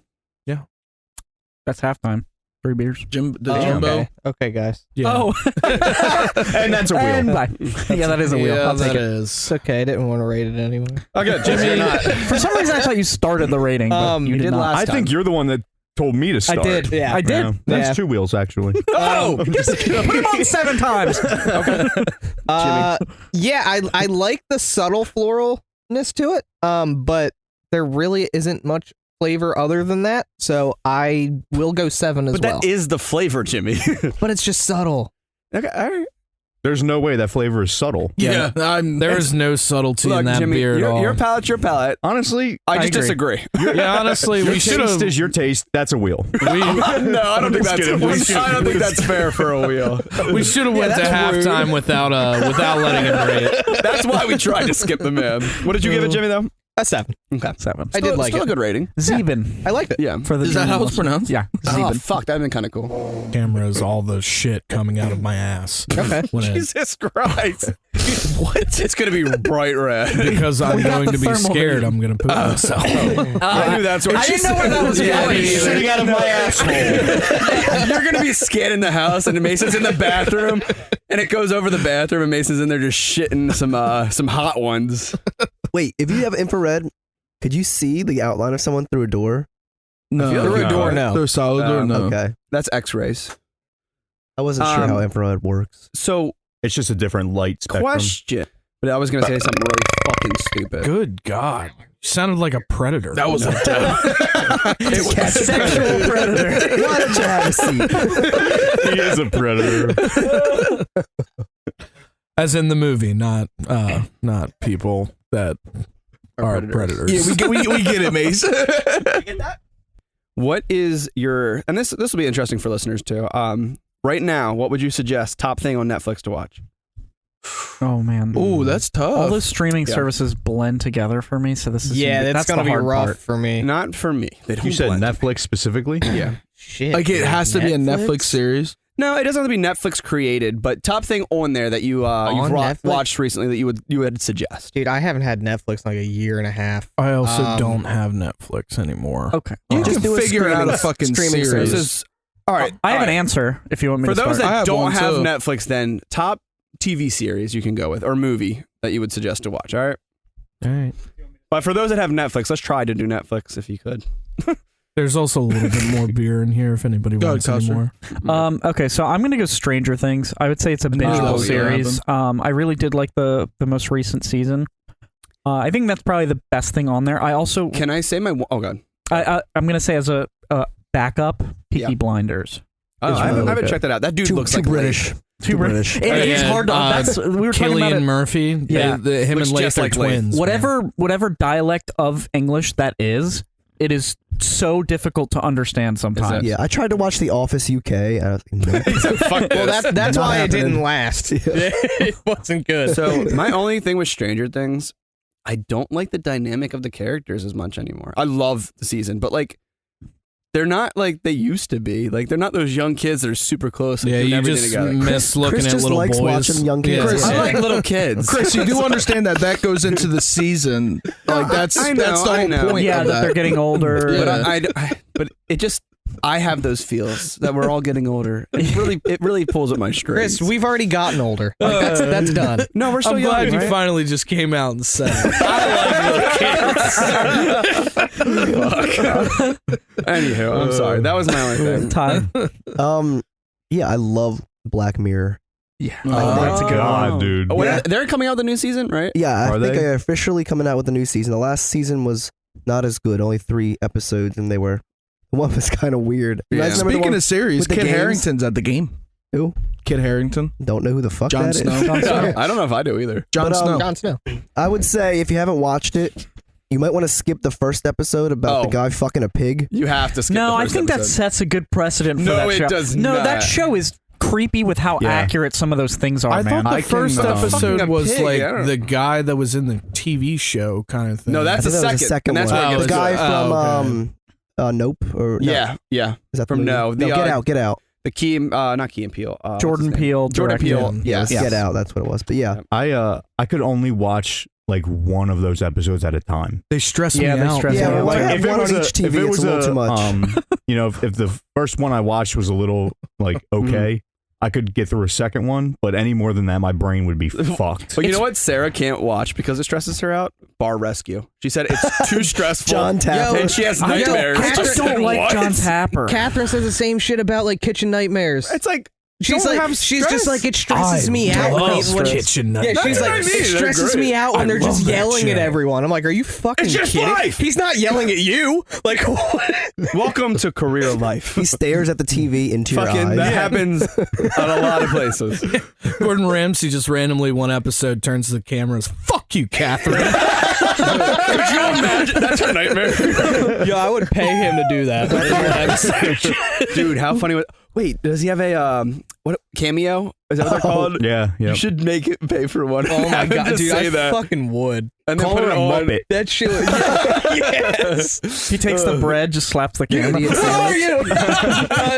That's halftime. 3 beers. Jimbo. Okay, guys. Yeah. Oh, And that's a wheel. and bye. Yeah, that is a wheel. Yeah, I'll take that it. is. It's okay. I didn't want to rate it anyway. okay, Jimmy. For some reason, I thought you started the rating, but you did not. last I think you're the one that told me to start. I did. Yeah. I did. Yeah, that's Yeah. 2 wheels actually. Oh, Put him on 7 times. Yeah, I like the subtle floralness to it. But there really isn't much flavor other than that. So I will go 7 as but well. that is the flavor, Jimmy. But it's just subtle. Okay, all right. There's no way that flavor is subtle. Yeah, There is no subtlety Look, in that Jimmy, beer at all. your palate's your palate. Honestly, I just agree. disagree. Yeah, honestly, your we should taste have. is your taste. That's a wheel. No, I don't think Just that's. kidding. I don't think that's fair for a wheel. We should have went to that's halftime without letting him rate it. That's why we tried to skip the man. What did you give it, Jimmy? Though A 7. Okay. 7. I did like still it. a good rating. Sieben. I liked it. Yeah. For the Is that how German it's pronounced? Yeah. Oh, Sieben. fuck. That'd been kind of cool. Cameras, all the shit coming out of my ass. Okay. When it- Jesus Christ. What? It's going to be bright red. because I'm going to be scared. I'm going to poop myself. I knew that's where I didn't know where that was going. Shooting out of my asshole. You're going to be scanning the house, and Mason's in the bathroom, and it goes over the bathroom, and Mason's in there just shitting some hot ones. Wait, if you have infrared, could you see the outline of someone through a door? No. Through a door, no. Through a solid door, no. Okay. That's X-rays. I wasn't sure how infrared works. So, It's just a different light spectrum. question. But I was going to say something really fucking stupid. Good God. You sounded like a predator. That was a It was a sexual predator. Why don't you have a seat? He is a predator. As in the movie, not people that are predators. Yeah, we get it, Mace. What is your, and this will be interesting for listeners too. Right now, what would you suggest top thing on Netflix to watch? Oh man. Ooh, that's tough. All those streaming services blend together for me, so this is That's the gonna be hard rough part. for me. Not for me. They don't You said blend. Netflix specifically? Yeah. Shit. Like it has to be a Netflix series. No, it doesn't have to be Netflix created, but top thing on there that you've Netflix? watched recently that you would suggest. Dude, I haven't had Netflix in like a year and a half. I also don't have Netflix anymore. Okay. You Just can do a figure out a streaming- fucking streaming series. This is all right. I have all an right. answer if you want me For to those start. that have don't one, have too. Netflix, then top TV series you can go with or movie that you would suggest to watch. All right. All right. But for those that have Netflix, let's try to do Netflix if you could. There's also a little bit more beer in here if anybody Go wants ahead, any more. Okay, so I'm gonna go Stranger Things. I would say it's a that bingeable was gonna series. I really did like the most recent season. I think that's probably the best thing on there. I also Can I say my? Oh god. I'm gonna say as a backup, Peaky Yeah. Blinders. Oh, It's I really haven't good. checked that out. That dude looks Too like British. Too British. It is hard to. That's we were talking about Cillian it. Murphy. Yeah. Him Looks and Leif just are like Leif. twins. man. Whatever dialect of English that is, it is so difficult to understand sometimes. Yeah, I tried to watch The Office UK. And I was like, no. Fuck Well, that's Not why it happening. didn't last. It wasn't good. So my only thing with Stranger Things, I don't like the dynamic of the characters as much anymore. I love the season, but like they're not like they used to be. Like they're not those young kids that are super close. And Yeah, doing you everything just together. miss looking Chris at just little likes boys. watching young kids. Chris, I like little kids. Chris, you do understand that goes into the season. Like that's I know, that's the I whole know. point Yeah, of that that. they're getting older. But but it just I have those feels that we're all getting older. It really pulls at my strings. Chris, we've already gotten older. Like, that's done. no, we're still I'm young. glad you right? finally just came out and said it. I like little kids. Anywho, I'm sorry. That was my only thing. Ty. Yeah, I love Black Mirror. Yeah, that's a good God, dude. Oh, wait, Yeah. They're coming out with the new season, right? Yeah, I Are think they? they're officially coming out with the new season. The last season was not as good, only 3 episodes, and the one was kind of weird. You guys remember the Speaking one- of series, with the Kit games? Harington's at the game. Who? Kit Harington. Don't know who the fuck Jon that Snow. is. Jon Snow. I don't know if I do either. Jon But, Snow. Jon Snow. I would say if you haven't watched it, you might want to skip the first episode about the guy fucking a pig. You have to skip No, the I first think that episode. sets a good precedent for No, that it show. does No, that not. show is creepy with how Yeah. accurate some of those things are, I man. thought the first fucking episode a was pig, like I don't- the guy that was in the TV show kind of thing. No, I that's think the that was second. the second And that's one. where it Oh, gets the guy good. from Nope or no. Yeah. Is that the From movie? No. The, Get Out. The Key, not Key and Peele. Jordan what's his name? Peele. Jordan directed Peele. it. Yes. Get Out. That's what it was. But yeah, I could only watch like one of those episodes at a time. They stress Yeah, me they out. stress yeah. me out. Like, Like, if one on each TV, it's a little too much. You know, if the first one I watched was a little like okay, I could get through a second one, but any more than that, my brain would be fucked. But you know what Sarah can't watch because it stresses her out? Bar Rescue. She said it's too stressful. John Tapper. And she has I don't- nightmares. I just don't like What? John Tapper. Catherine says the same shit about like kitchen nightmares. It's like She's don't like, have she's just stress. like, it stresses me out when kitchen yeah, she's That's like, what I mean. it stresses They're me great. out when I they're just love that yelling at show. everyone. I'm like, are you fucking It's just kidding? life. He's not yelling at you. Like, what? Welcome to career life. he stares at the TV into your Fucking eyes. that happens at a lot of places. Gordon Ramsay just randomly one episode turns to the cameras. Fuck you, Catherine. Could you imagine? That's her nightmare. Yo, I would pay him to do that. Dude, how funny was Wait, does he have a what cameo? Is that what they're called? Yeah. You should make it pay for one. Oh my god, Just dude! say I that. fucking would. And then Call put her it a on. Muppet. That shit. Yes. He takes the bread, just slaps the camera. Who are you?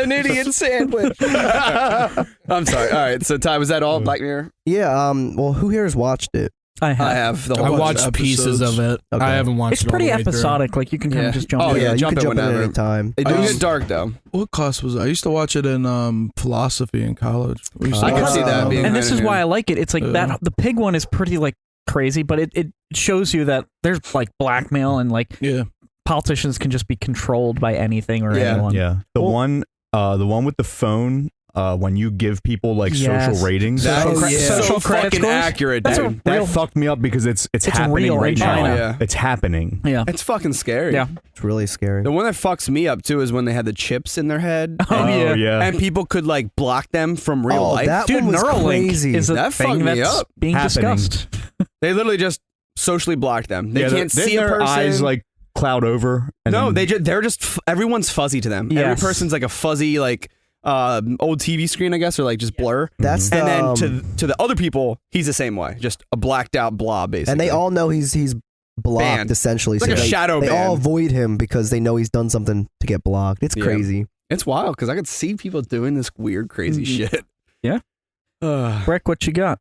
An idiot sandwich. I'm sorry. All right. So Ty, was that all Black Mirror? Yeah. Well, who here has watched it? I I have. have the I whole watched pieces of it. Okay. I haven't watched It's it all pretty the way through. episodic. Like you can kind Yeah. of just jump. Oh, in. yeah, you jump can in jump in at whenever. any time. It does get dark though. What class was it? I used to watch it in philosophy in college. We used to I could watch see it. that being. And this is kind of why I like it. It's like that. The pig one is pretty like crazy, but it shows you that there's like blackmail and like Yeah. politicians can just be controlled by anything or Yeah. anyone. Yeah. The one with the phone. When you give people like Yes. social ratings, That Social is cre- so social credit fucking scores? accurate, That's dude. a real. that fucked me up because it's happening real in right now. China. Yeah. It's happening. Yeah. It's fucking scary. Yeah. It's really scary. The one that fucks me up too is when they had the chips in their head. Oh, yeah. yeah. And people could like block them from real life. that Dude, one was Neuralink crazy. is a That fucked thing me that's up. being Happening. discussed. They literally just socially block them. They Yeah, can't then see a their person. eyes like cloud over. And No, then- they're just everyone's fuzzy to them. Every Yes. person's like a fuzzy like old TV screen, I guess, or like just blur. That's the, And then to the other people, he's the same way, just a blacked out blob, basically. and they all know he's blocked Banned. essentially. It's like a they, shadow They ban. all avoid him because they know he's done something to get blocked. It's Yeah. crazy. It's wild because I could see people doing this weird, crazy shit. Yeah. Breck, what you got?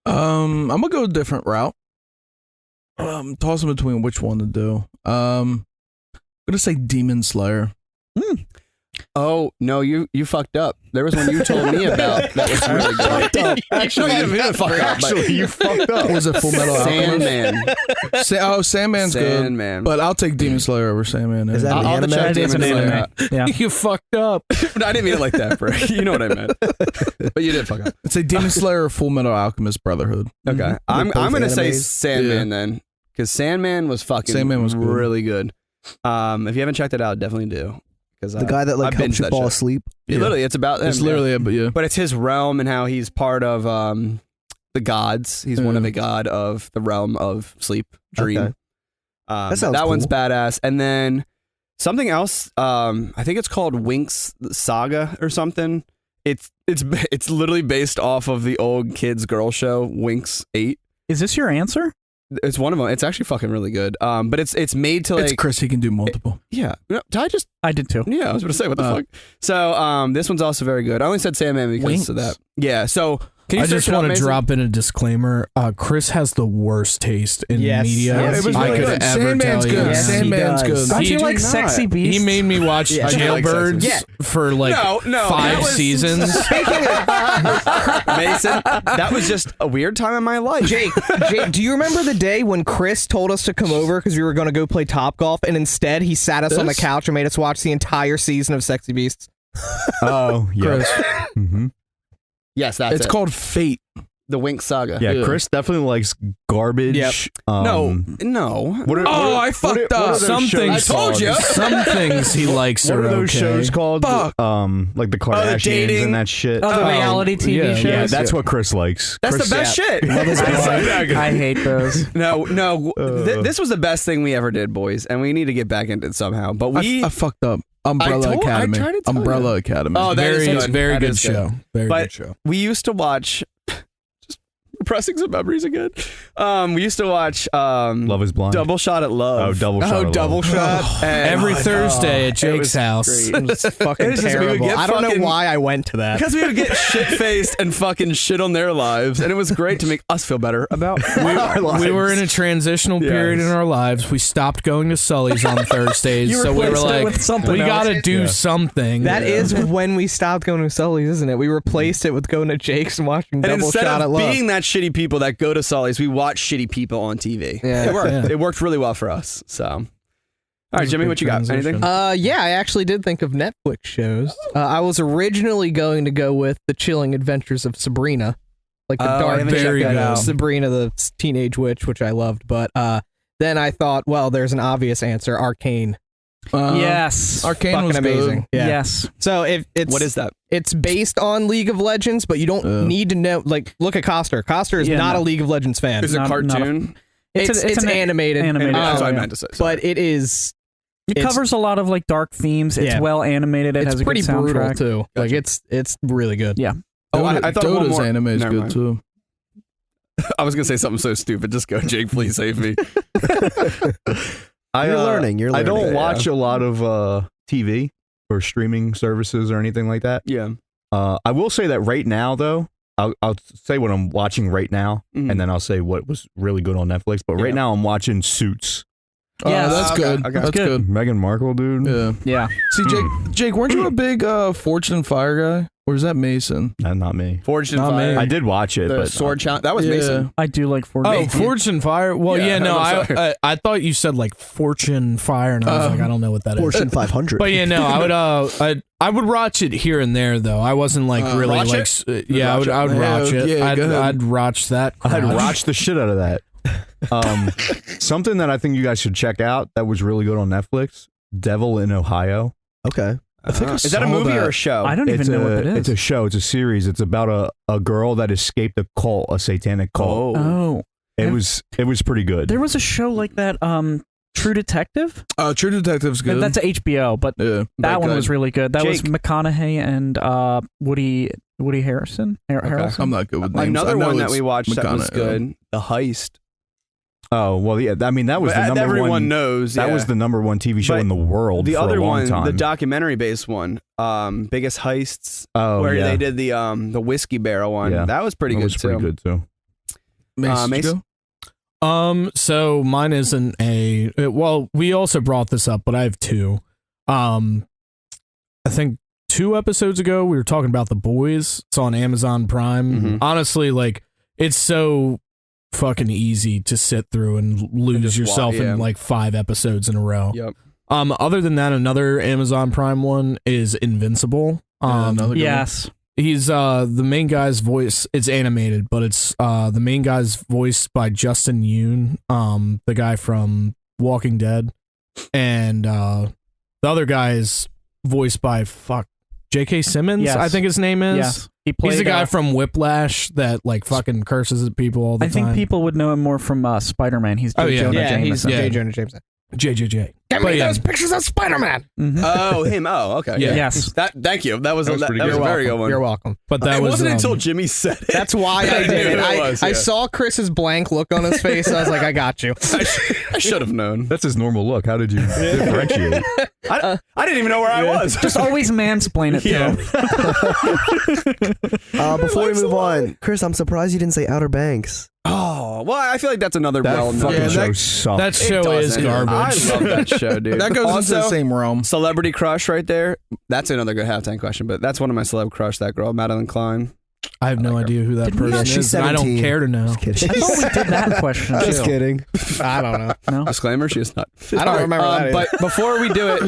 I'm gonna go a different route. Tossing between which one to do. I'm gonna say Demon Slayer. Oh no, you fucked up. There was one you told me about that was really good. Actually, you didn't fuck up. Actually, you fucked up. Was it Full Metal Alchemist? Sandman. Sandman's good. Sandman. But I'll take Demon Slayer over Sandman. Is that an I'll anime? check That is an Demon Slayer anime. out. Yeah. You fucked up. I didn't mean it like that, bro. You know what I meant. But you did fuck up. It's a Demon Slayer or Full Metal Alchemist Brotherhood. Okay, I'm both gonna say animes? Sandman then, because Sandman was fucking Sandman was good. really good. If you haven't checked it out, definitely do. Because The guy that like I helps binged you that fall shit. asleep. Yeah, literally, it's about him. It's literally, but yeah. but it's his realm and how he's part of the gods. He's one of the god of the realm of sleep, dream. Okay. That sounds one's cool. badass. And then something else. I think it's called Winx Saga or something. It's literally based off of the old kids girl show Winx 8. Is this your answer? It's one of them. It's actually fucking really good. But it's made to It's like Chris. He can do multiple. yeah. No, did I just I did too. yeah, I was going to say, what the fuck? So, this one's also very good. I only said Sandman because of that. Yeah, so, can you I search just it up, want to Mason? drop in a disclaimer. Chris has the worst taste in Yes. media Yes, it was I really could good. ever Sandman's tell you. good. Yes, he Sandman's does. good. Don't He you like did not. sexy beasts? He made me watch Yeah, I do like Jailbirds Sexy for like No, that 5 was- seasons. Mason, that was just a weird time in my life. Jake, do you remember the day when Chris told us to come over because we were going to go play Top Golf, and instead he sat us on the couch and made us watch the entire season of Sexy Beasts? Oh, yeah. Chris. Mm-hmm. Yes, that's It's it. called Fate. the Winx Saga. Yeah, Yeah. Chris definitely likes garbage. Yep. No. What are, Oh, I what fucked are up. those Some shows things, I told you. some things he likes What are are those okay. shows called? Fuck. Like the Kardashians dating. and that shit. Oh, the reality TV yeah, shows? yeah, that's what Chris likes. That's Chris, the best shit. I hate those. No, this was the best thing we ever did, boys, and we need to get back into it somehow. But we, I fucked up. Umbrella I Academy. tried to tell Umbrella you. Academy. Oh, that is Very, good. very That good is good. show. Very But good show. we used to watch. Just repressing some memories again. We used to watch Love is Blind. Double Shot at Love. Oh, Double Shot at Love. Double Shot. And- Every Thursday at it Jake's was house. great. It's fucking It was just- we would terrible. get I don't fucking- know why I went to that. Because we would get shit faced and fucking shit on their lives, and it was great to make us feel better about our lives. We were in a transitional period in our lives. We stopped going to Sully's on Thursdays, You so we were replaced it like, with something we else. got to do something. That is when we stopped going to Sully's, isn't it? We replaced it with going to Jake's and watching And Double instead Shot at of Love. being that shitty people that go to Sully's, we watch shitty people on TV. Yeah. It worked. Yeah. It worked really well for us. So, all right, was a Jimmy, big what you got? transition. Anything? Yeah, I actually did think of Netflix shows. I was originally going to go with The Chilling Adventures of Sabrina, like the Oh, I dark haven't checked Very that good. out. Sabrina the teenage witch, which I loved. But then I thought, well, there's an obvious answer: Arcane. Yes. Arcane Fucking was amazing. good. Yeah. Yes. So if it's What is that? it's based on League of Legends, but you don't need to know. Like, look at Coster. Coster is Yeah, not no. a League of Legends fan. Is it a not a- cartoon? It's an animated. animated Oh, that's show, what I yeah. meant to say. Sorry. But it is It covers a lot of like dark themes. It's well animated. It has a pretty good soundtrack. brutal too. Like it's really good. Yeah. Oh, I thought Dota's one more anime is Never good mind. too. I was gonna say something so stupid. Just go, Jake. Please save me. You're learning. I don't watch a lot of TV or streaming services or anything like that. Yeah. I will say that right now, though, I'll say what I'm watching right now, and then I'll say what was really good on Netflix. But right now, I'm watching Suits. Yeah, that's good. okay. That's good. Meghan Markle, dude. Yeah. Yeah. See, Jake, weren't you a big Fortune and Fire guy? Or is that Mason? Not me. Forged in Not me. Fire. I did watch it, The but sword challenge. That was Mason. I do like Fortune. Oh, Fortune Fire. Well, Yeah, no, I'm sorry. I thought you said like Fortune Fire, and I was like, I don't know what that is. Fortune 500. But yeah, no, I would watch it here and there though. I wasn't like really watch like it? yeah, I would watch it. Yeah, go ahead. I'd watch that. I'd crap. watch the shit out of that. Something that I think you guys should check out that was really good on Netflix, Devil in Ohio. Okay. I think I Is that a saw movie that. or a show? I don't even know what that is. It's a show. It's a series. It's about a girl that escaped a cult, a satanic cult. Oh. It was pretty good. There was a show like that, True Detective? True Detective's good. That's a HBO, but yeah. that one was really good. That was Jake. McConaughey and Woody Harrelson. Harrelson? I'm not good with names. Another I know one that it's we watched that was McConaughey. good. The Heist. Oh well, yeah. I mean, that was But the number everyone one. knows. That yeah. was the number one TV show But in the world. The for other a long one, time. the documentary-based one, Biggest Heists, Oh, where yeah. they did the whiskey barrel one. Yeah. That was pretty That good was too. pretty good too. Mace, did you Mace? go? So mine isn't well, we also brought this up, but I have two. I think 2 episodes ago we were talking about The Boys. It's on Amazon Prime. Mhm. Honestly, like it's so fucking easy to sit through and lose just yourself yeah. in like 5 episodes in a row. Yep. Other than that, another Amazon Prime one is Invincible. Another good Yes. He's the main guy's voice. It's animated, but it's the main guy's voiced by Justin Yoon, the guy from Walking Dead, and the other guy is voiced by J.K. Simmons. Yes. I think his name is. Yes. He played, He's the guy from Whiplash that like fucking curses at people all the I time. think people would know him more from Spider-Man. He's J. Oh, yeah. Jonah Yeah, he's Jameson. J. Jonah Jameson. JJJ. Get But me yeah. those pictures of Spider-Man. Mhm. Oh, him. Oh, okay. Yeah. Yes. Thank you. That was That was pretty that was a good. very good one. You're welcome. But that It was wasn't until Jimmy said it. That's why I knew did who it. it was, I yeah. saw Chris's blank look on his face. I was like, I got you. I should have known. That's his normal look. How did you differentiate? I didn't even know where I was. Just always mansplain it to him. Before we move on, Chris, I'm surprised you didn't say Outer Banks. Oh, well, I feel like that's another That well-known fucking Yeah, show that- sucked. that show is doesn't. garbage. I love that show, dude. That goes also, into the same realm. Celebrity crush right there. That's another good halftime question, but that's one of my celeb crush, that girl, Madeline Klein. I have no idea who that Did we- person She's is. And I don't 17. care to know. Just kidding. I thought we did that question, Just too. kidding. I don't know. No? Disclaimer, she is not. I don't remember that either. But before we do it,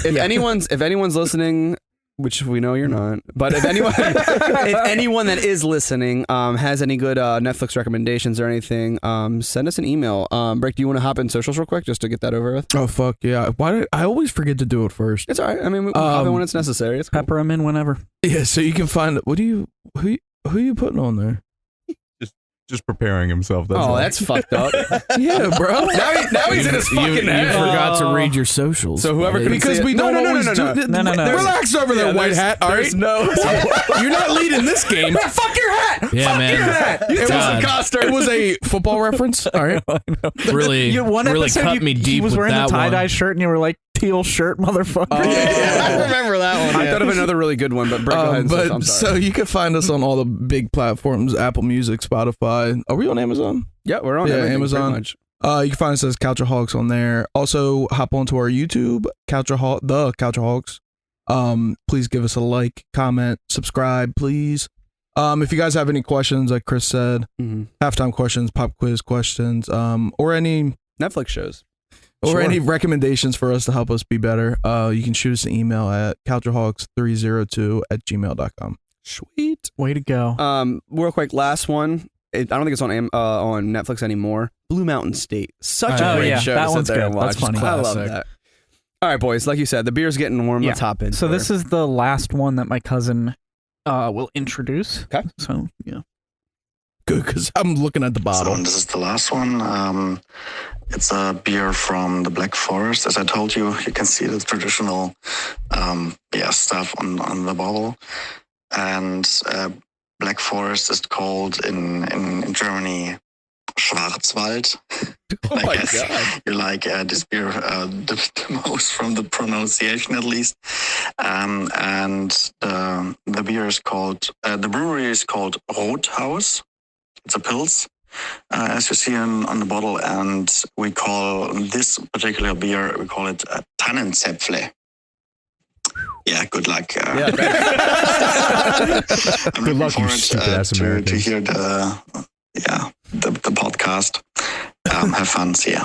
if anyone's listening, which we know you're not, but if anyone that is listening has any good Netflix recommendations or anything, send us an email. Brick, do you want to hop in socials real quick just to get that over with? Oh fuck yeah! Why did I always forget to do it first? It's all right. I mean, we hop in when it's necessary. It's cool. Pepper him in whenever. Yeah, so you can find who you putting on there? Just preparing himself. That's Oh, all. that's fucked up. Yeah, bro. now he's in his fucking You head. forgot to read your socials. So whoever can Because see it- we don't always do. No. Relax over there, white hat. All right, There's no. you're not leading this game. Fuck your hat. Yeah, man. Your hat. You God. Tilson Coster. It was a football reference. All right. really, One really episode, cut me deep he was with wearing that a tie-dye one. shirt, and you were like, teal shirt, motherfucker. I remember that one. I thought of another really good one, but Brick, go ahead. But I'm so sorry. you can find us on all the big platforms: Apple Music, Spotify. Are we on Amazon? Yeah, we're on Yeah, everything, Amazon. pretty much. You can find us as Couchaholics on there. Also, hop onto our YouTube, the Couchaholics. Please give us a like, comment, subscribe, please. If you guys have any questions, like Chris said, halftime questions, pop quiz questions, or any Netflix shows. or any recommendations for us to help us be better, you can shoot us an email at couchaholics302@gmail.com. Sweet. Way to go. Real quick, last one. I don't think it's on Netflix anymore. Blue Mountain State. Such a Oh, great yeah, show that to sit one's there good. and watch. That's funny. I love Classic. that. All right, boys. Like you said, the beer's getting warm. Let's hop in. So this is the last one that my cousin will introduce. Okay. So, yeah. good because I'm looking at the bottle. So this is the last one. It's a beer from the Black Forest. As I told you, you can see the traditional stuff on the bottle. And Black Forest is called in Germany Schwarzwald. Oh my God. You like this beer the most from the pronunciation at least. And the beer is called, the brewery is called Rothaus. It's a Pils, as you see on the bottle. And we call this particular beer, we call it Tannen Zapfle. Yeah, good luck. I'm Good luck, you looking stupid forward ass to Americans. hear the podcast. Have fun. See ya.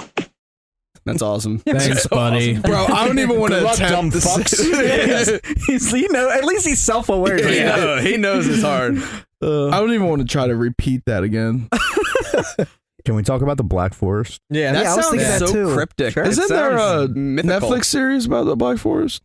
That's awesome. Thanks, buddy. Bro, I don't even want to luck, dumb attempt this. He's, at least he's self-aware. He knows it's hard. I don't even want to try to repeat that again. Can we talk about the Black Forest? Yeah, That I was sounds thinking that so too. cryptic. Isn't there a mythical. Netflix series about the Black Forest?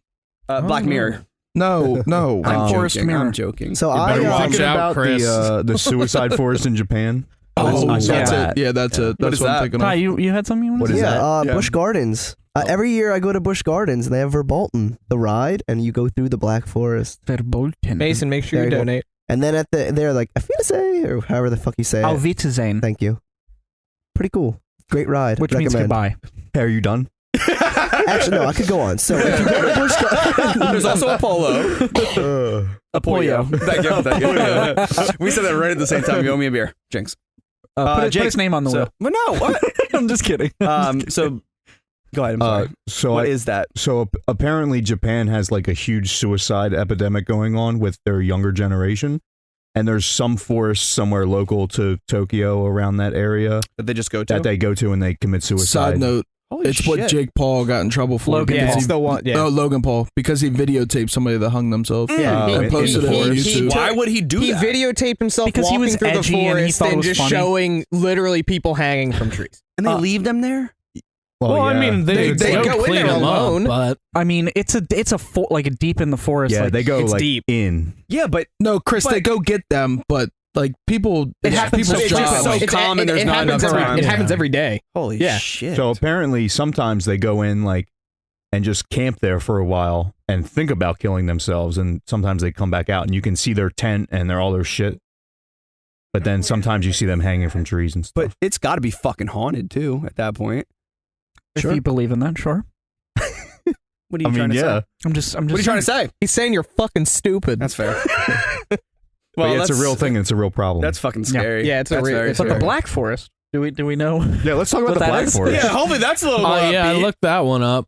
Black Mirror? No. I'm Forest joking. Mirror. I'm joking. So better I watch Thinking out, about Chris. the suicide forest in Japan. Oh, I saw that's that. it. Yeah, that's it. What That's is what I'm that? thinking Ty, of. you had something you wanted What to is say? that? Yeah. Busch Gardens. Every year I go to Busch Gardens and they have Verbolten, the ride, and you go through the Black Forest. Verbolten. Mason, make sure you There you go. donate. And then they're like, Auf Wiedersehen, or however the fuck you say Auf it. Wiedersehen, Thank you. Pretty cool. Great ride. which means Recommend. goodbye. Hey, are you done? Actually, no, I could go on. So if you go to Busch Gardens, There's also a polo. A pollo. Thank you. We said that right at the same time. You owe me a beer. Jinx. Put Jake, his name on the wheel. Well, no, what? I'm just kidding. So, go ahead. I'm sorry. What is that? So apparently Japan has like a huge suicide epidemic going on with their younger generation. And there's some forest somewhere local to Tokyo around that area That they just go to? that they go to and they commit suicide. Side note, Holy it's shit. what Jake Paul got in trouble for. Logan because Paul. he- It's the one. Yeah. No, Logan Paul, because he videotaped somebody that hung themselves. Yeah, Oh, and in posted the it on forest. YouTube. Why would he do He that? videotaped himself Because he walking was through the edgy and he forest thought it and was just funny. showing literally people hanging from trees. And they leave them there? Well, I mean, they They don't go in clean there them alone. up, but I mean, it's a like deep in the forest. Yeah, like, they go it's like deep. in. Yeah, but No, Chris, they go get them, but like people, It happens people's so it's just jobs. so calm and there's not happens enough every- time. It happens every day. holy Yeah. shit. So apparently sometimes they go in like and just camp there for a while and think about killing themselves, and sometimes they come back out and you can see their tent and their all their shit. But then sometimes you see them hanging from trees and stuff. but it's got to be fucking haunted too at that point. if you believe in that, sure. What are you trying to say? I'm just. What are you trying to say? He's saying you're fucking stupid. That's fair. But yeah, it's a that's- real thing and it's a real problem. That's fucking scary. Yeah, it's a That's real- very it's But the scary. Black Forest. Do we know? yeah, let's talk about What the that Black is? Forest. Yeah, hopefully that's a little more yeah, I upbeat. looked that one up.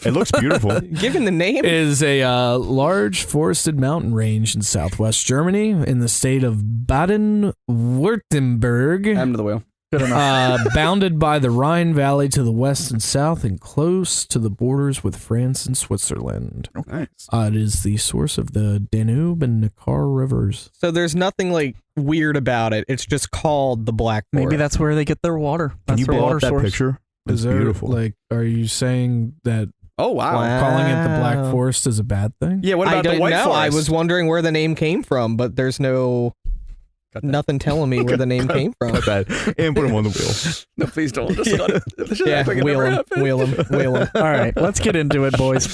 It looks beautiful. Given the name, Is a large forested mountain range in southwest Germany in the state of Baden-Württemberg. End of the wheel. Good enough. Bounded by the Rhine Valley to the west and south and close to the borders with France and Switzerland. Nice. It is the source of the Danube and Neckar rivers. so there's nothing like weird about it. It's just called the Black Forest. Maybe that's where they get their water. Can That's you their blow water up that source. picture? It's Is there, beautiful. Like, are you saying that Oh wow. Wow. calling it the Black Forest is a bad thing? Yeah. What I about the don't White know. Forest? I was wondering where the name came from, but there's nothing telling me where the name came from. Cut that and put him on the wheel. No, please don't. Just let it. This should Yeah, act like it wheel never him, happened. wheel him, wheel him. All right, let's get into it, boys.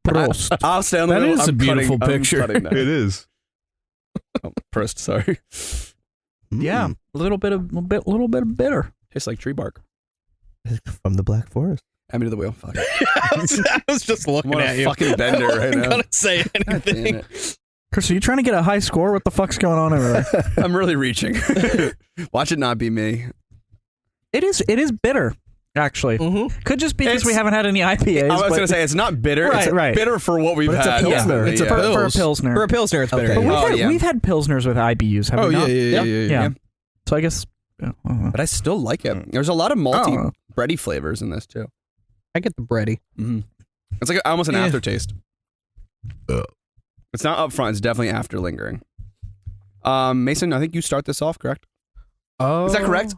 Prost. I'll stay on the That wheel. is a I'm beautiful cutting- I'm picture. cutting that. It is. Oh, Prost, sorry. Yeah, a little bit of bitter. Tastes like tree bark. from the Black Forest. Hand me to the wheel. Fuck. I was just looking I'm on at a you. fucking bender right I'm now. gonna say God damn anything. it. Chris, are you trying to get a high score? What the fuck's going on over there? I'm really reaching. Watch it not be me. It is bitter, actually. Mm-hmm. Could just be because It's- we haven't had any IPAs. I was but- going to say it's not bitter. Right, it's right. bitter for what we've But it's a had. Pilsner. It's a for a Pilsner. For a Pilsner, it's better. Okay. But Oh, yeah. we've had Pilsners with IBUs, have Oh we yeah, not? yeah. Yeah. So I guess. But I still like it. There's a lot of malty, bready flavors in this too. I get the bready. Mm-hmm. It's like almost an Yeah. aftertaste. It's not up front. It's definitely after lingering. Mason, I think you start this off, correct? Oh, Is that correct?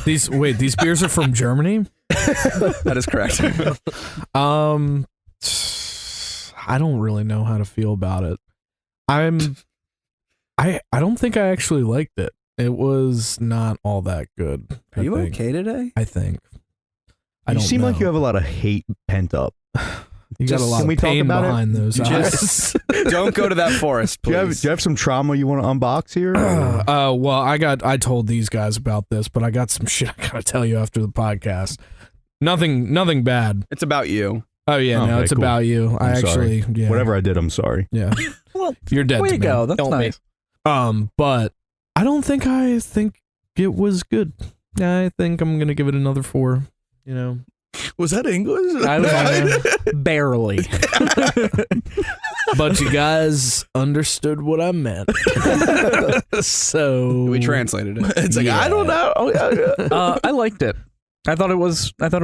These beers are from Germany. That is correct. I don't really know how to feel about it. I'm I don't think I actually liked it. It was not all that good. Are you okay today? I think. You seem like you have a lot of hate pent up. You got a lot of pain behind those eyes. Don't go to that forest, please. Do you have some trauma you want to unbox here? Well, I told these guys about this, but I got some shit I gotta tell you after the podcast. Nothing bad. It's about you. Oh yeah, no, it's about you. I'm sorry. Yeah. Whatever I did, I'm sorry. Yeah. Well, you're dead. Way to to go. That's Don't nice. But I don't think it was good. I think I'm gonna give it another 4. You know. Was that English? I was barely. But you guys understood what I meant. So We translated it. It's like I don't know. I liked it. I thought it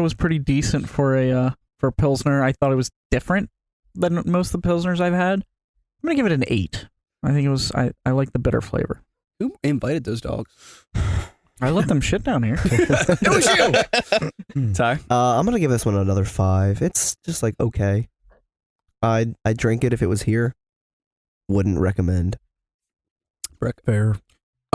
was pretty decent for a Pilsner. I thought it was different than most of the Pilsners I've had. I'm gonna give it an 8. I think it was. I like the bitter flavor. Who invited those dogs? I let them shit down here. It was you. Ty? I'm gonna give this one another 5. It's just like okay. I'd drink it if it was here. Wouldn't recommend. Fair.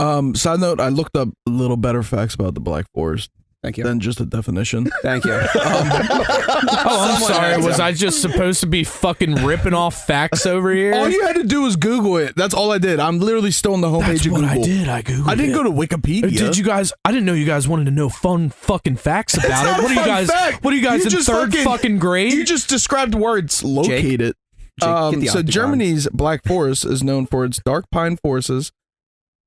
Side note: I looked up a little better facts about the Black Forest Thank you. than just a definition. Thank you. I'm sorry. Was I just supposed to be fucking ripping off facts over here? All you had to do was Google it. That's all I did. I'm literally still on the homepage That's of what Google. I did. I googled. I didn't go to Wikipedia. Did you guys? I didn't know you guys wanted to know fun fucking facts about it. What are you guys? Fact. What are you guys You in just third fucking grade? You just described words. Locate it. Jake, get the So octagon. Germany's Black Forest is known for its dark pine forests,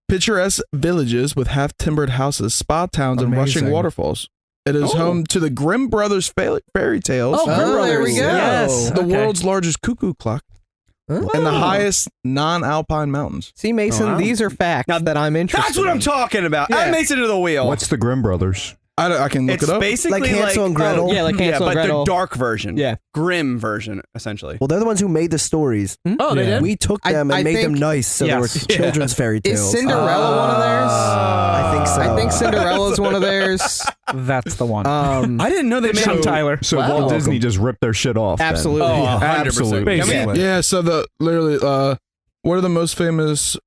picturesque villages with half-timbered houses, spa towns, and rushing Amazing. waterfalls. It is home to the Grimm Brothers fairy tales. Oh, Grimm there Brothers. we go. Yes. The Okay. world's largest cuckoo clock and the highest non-alpine mountains. See, Mason, Oh, wow. these are facts that I'm interested That's what I'm in. talking about. Yeah. Add Mason to the wheel. What's the Grimm Brothers? I can look It's it up. basically Like Hansel and Gretel? Yeah, like Hansel and but Gretel. the dark version. Yeah. Grim version, essentially. Well, they're the ones who made the stories. Oh, they Yeah. did. We took I- them and I made them think- nice, so they were Yes. children's fairy Is tales. Cinderella one of theirs? I think so. I think Cinderella's one of theirs. That's the one. I didn't know they made Shut up, Tyler. So Wow. Walt Disney just ripped their shit off. then. Absolutely. Oh, Yeah. 100%. Basically. Yeah, so what are the most famous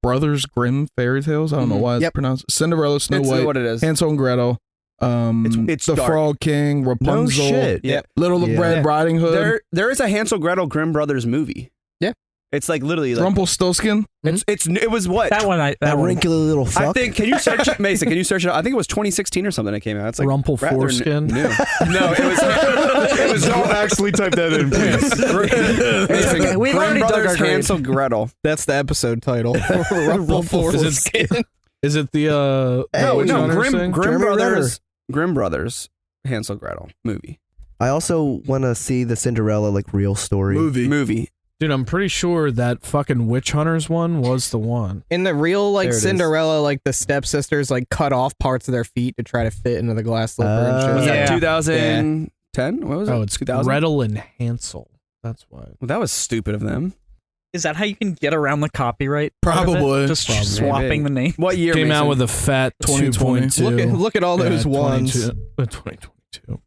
Brothers Grimm fairy tales? I don't know why it's Yep. pronounced Cinderella, Snow It's White, what it is. Hansel and Gretel, It's the dark. Frog King, No Rapunzel, shit. Yeah. Little Yeah. Red Riding Hood, There is a Hansel Gretel Grimm Brothers movie. Yeah. It's like literally like Rumpelstiltskin. it was what? that one. that one. wrinkly little fuck. I think can you search it, Mason? Can you search it up? I think it was 2016 or something that came out. It's like Rumple rather foreskin? new. No, it was Don't actually type that in, please. Mason, We've Grimm already dug Brothers our grave. Hansel Gretel. That's the episode title. Rumple foreskin. Is it the Hey, No, Witch Hunter Grimm thing? Grimm Jeremy Brothers. Grimm Brothers Hansel Gretel movie. I also want to see the Cinderella like real story. Movie. Dude, I'm pretty sure that fucking Witch Hunters one was the one. In the real, like, There it is. Cinderella, like, the stepsisters, like, cut off parts of their feet to try to fit into the glass slipper and shit. Was Yeah. that 2010? What was it? Oh, it's 2000. Gretel and Hansel. That's why. Well, that was stupid of them. Is that how you can get around the copyright? part of it? Probably. Just Probably. swapping the name. What year Came out Mason? with a fat 2020. 2.2. Look at all those ones. 2022.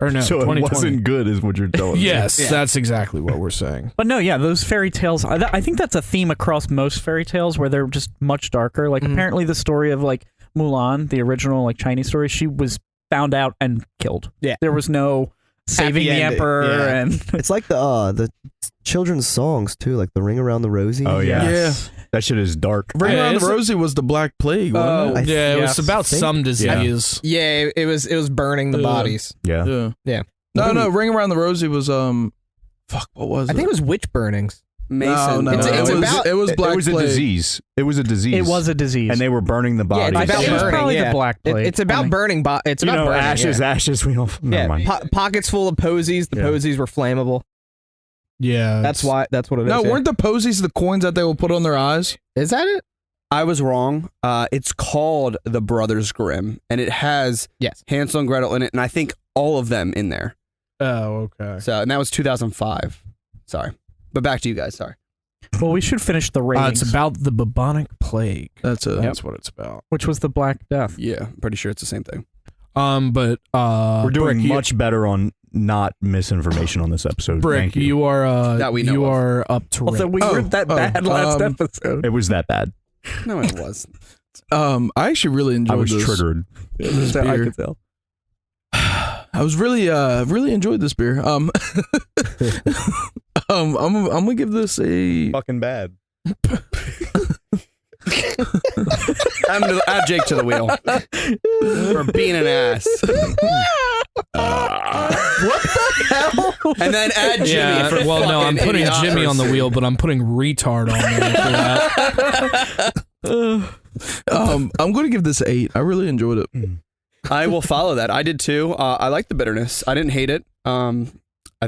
Or no, So it 2020. wasn't good, is what you're telling me. Yes, Yeah. that's exactly what we're saying. But no, yeah, those fairy tales. I think that's a theme across most fairy tales where they're just much darker. Like apparently the story of like Mulan, the original like Chinese story, she was found out and killed. Yeah. There was no saving the ending, emperor yeah. and It's like the children's songs too, like the Ring Around the Rosie. Oh, yeah. Yes. That shit is dark. Ring Yeah, Around it's the a- Rosie was the Black Plague, wasn't it? Yeah, it yes. was about some disease. Yeah, it was burning the bodies. Yeah. Yeah. Yeah. No, Ring Around the Rosie was fuck, what was it? I think it was witch burnings. Mason. No, It's about- it was Black It was a Plague. disease. It was a disease. it was a disease. And they were burning the bodies. it's about it was burning, probably yeah. the Black Plague. It's about only. burning. It's You about know, burning. ashes, yeah. ashes. We don't. Never Yeah, mind. pockets full of posies. The Yeah. posies were flammable. Yeah. That's why. That's what it is. No, yeah. weren't the posies the coins that they would put on their eyes? Is that it? I was wrong. It's called The Brothers Grimm, and it has Yes. Hansel and Gretel in it, and I think all of them in there. Oh, okay. So, and that was 2005. Sorry, but back to you guys. Sorry. Well, we should finish the ratings, It's about the bubonic plague. That's it. That's what it's about. which was the Black Death. Yeah, I'm pretty sure it's the same thing. But We're doing Brick, much better on not misinformation on this episode. Brick, Thank you. you are That we know you of. are up to Although we weren't that bad last episode. It was that bad. No, it was. I actually really enjoyed I was this. triggered. This I beer. could tell. I was really enjoyed this beer. I'm gonna give this a. Fucking bad. I'm gonna add Jake to the wheel for being an ass. What the hell? And then add Jimmy for well, no, I'm fucking putting Jimmy on the idiocracy. wheel, but I'm putting retard on there for that. I'm gonna give this 8. I really enjoyed it. I will follow that. I did too. I like the bitterness. I didn't hate it. I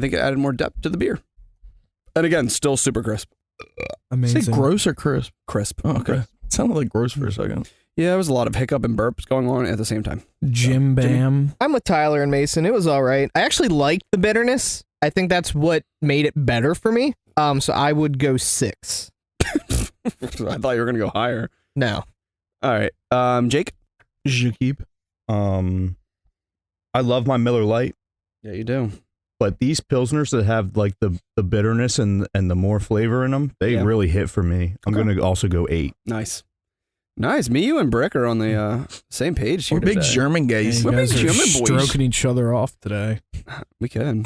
think it added more depth to the beer. And again, still super crisp. Amazing. Say gross or crisp? Crisp. Oh, okay. It sounded like gross for a second. Yeah, there was a lot of hiccup and burps going on at the same time. Jim Bam. I'm with Tyler and Mason. It was all right. I actually liked the bitterness. I think that's what made it better for me. So I would go 6. I thought you were gonna go higher. No. All right. Jake? Je keep. I love my Miller Lite, Yeah, you do. but these pilsners that have like the bitterness and the more flavor in them, they Yeah. really hit for me. I'm gonna also go 8. Nice. Nice. Me, you, and Brick are on the same page here We're big today. German gays. You We're big guys are German boys. stroking each other off today. We can.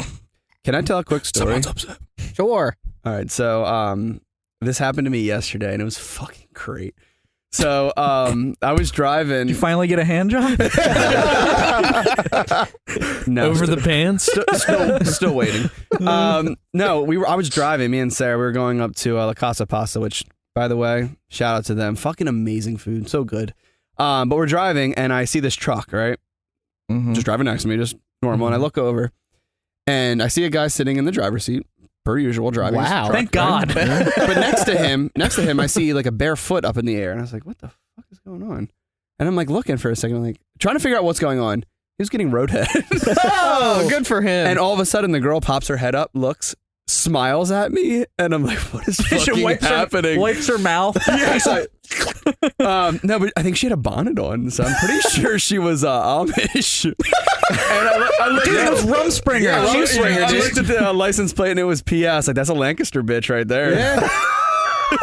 Can I tell a quick story? Someone's upset. Sure. All right. So this happened to me yesterday, and it was fucking great. So I was driving. Did you finally get a hand job? No, Over the pants. still waiting. No, I was driving. Me and Sarah, we were going up to La Casa Pasta, which, by the way, shout out to them. Fucking amazing food, so good. But we're driving, and I see this truck, right? Mhm. Just driving next to me, just normal. And I look over, and I see a guy sitting in the driver's seat, per usual, driving. his Wow. truck, Thank right? God. But next to him, I see like a bare foot up in the air, and I was like, "What the fuck is going on?" And I'm like looking for a second, like trying to figure out what's going on. He was getting roadhead. Oh, good for him. And all of a sudden, the girl pops her head up, looks, smiles at me, and I'm like, "What is fucking happening?" Wipes her mouth. Yeah, it's like- no, but I think she had a bonnet on, so I'm pretty sure she was Amish. And I looked Dude, at it was Rumspringer. Yeah, Rumspringer, I dude. looked at the license plate and it was PS. Like, that's a Lancaster bitch right there. Yeah.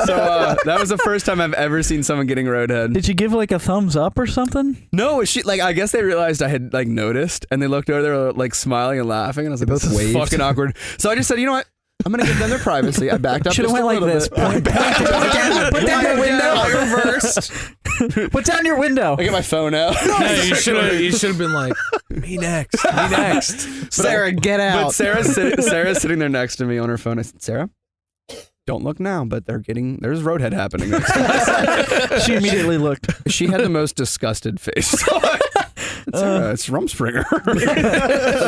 So that was the first time I've ever seen someone getting roadhead. Did you give like a thumbs up or something? No, she like I guess they realized I had like noticed, and they looked over there like smiling and laughing, and I was like, both "This is waved. fucking awkward." So I just said, "You know what? I'm gonna give them their privacy." I backed up. Should have just went a like little this. bit. Put down your window. I reversed. Put down your window. I get my phone out. No, you should have been like, me next. Me next. Sarah, get out. But Sarah's sitting there next to me on her phone. I said, "Sarah, don't look now, but there's roadhead happening next to us." She immediately looked. She had the most disgusted face. It's Rumspringer.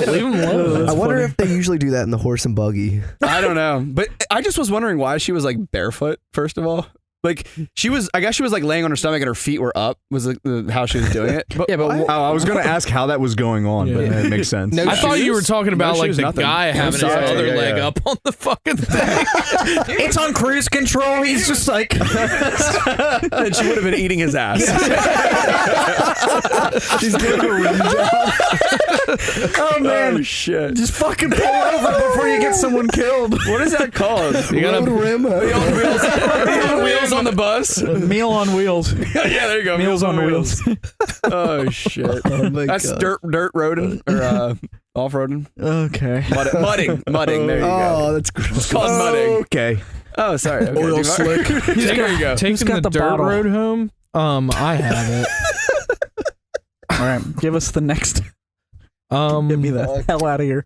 Leave him alone. I wonder if they usually do that in the horse and buggy. I don't know, but I just was wondering why she was like barefoot. First of all, like I guess she was like laying on her stomach and her feet were up. Was how she was doing it. But Yeah, but why? I was gonna ask how that was going on, but Yeah. it makes sense. No I thought you were talking about No like shoes, the nothing. guy having his sorry. other Yeah, leg yeah. up on the fucking thing. It's on cruise control. He's just like. And she would have been eating his ass. She's doing a rim job. Oh man. Oh shit! Just fucking pull over before you get someone killed. What is that called? You gotta rim. Wheels on the bus. Meal on wheels. Yeah, there you go. Meals on wheels. Oh shit! Oh my That's God. dirt roading or off roading. Okay. Mudding. There you go. Oh, that's gross. It's called mudding. Okay. Oh, sorry. Okay, Oil slick. There you go. taking got the the dirt bottle? road home. I have it. All right. Give us the next. Get me the hell out of here.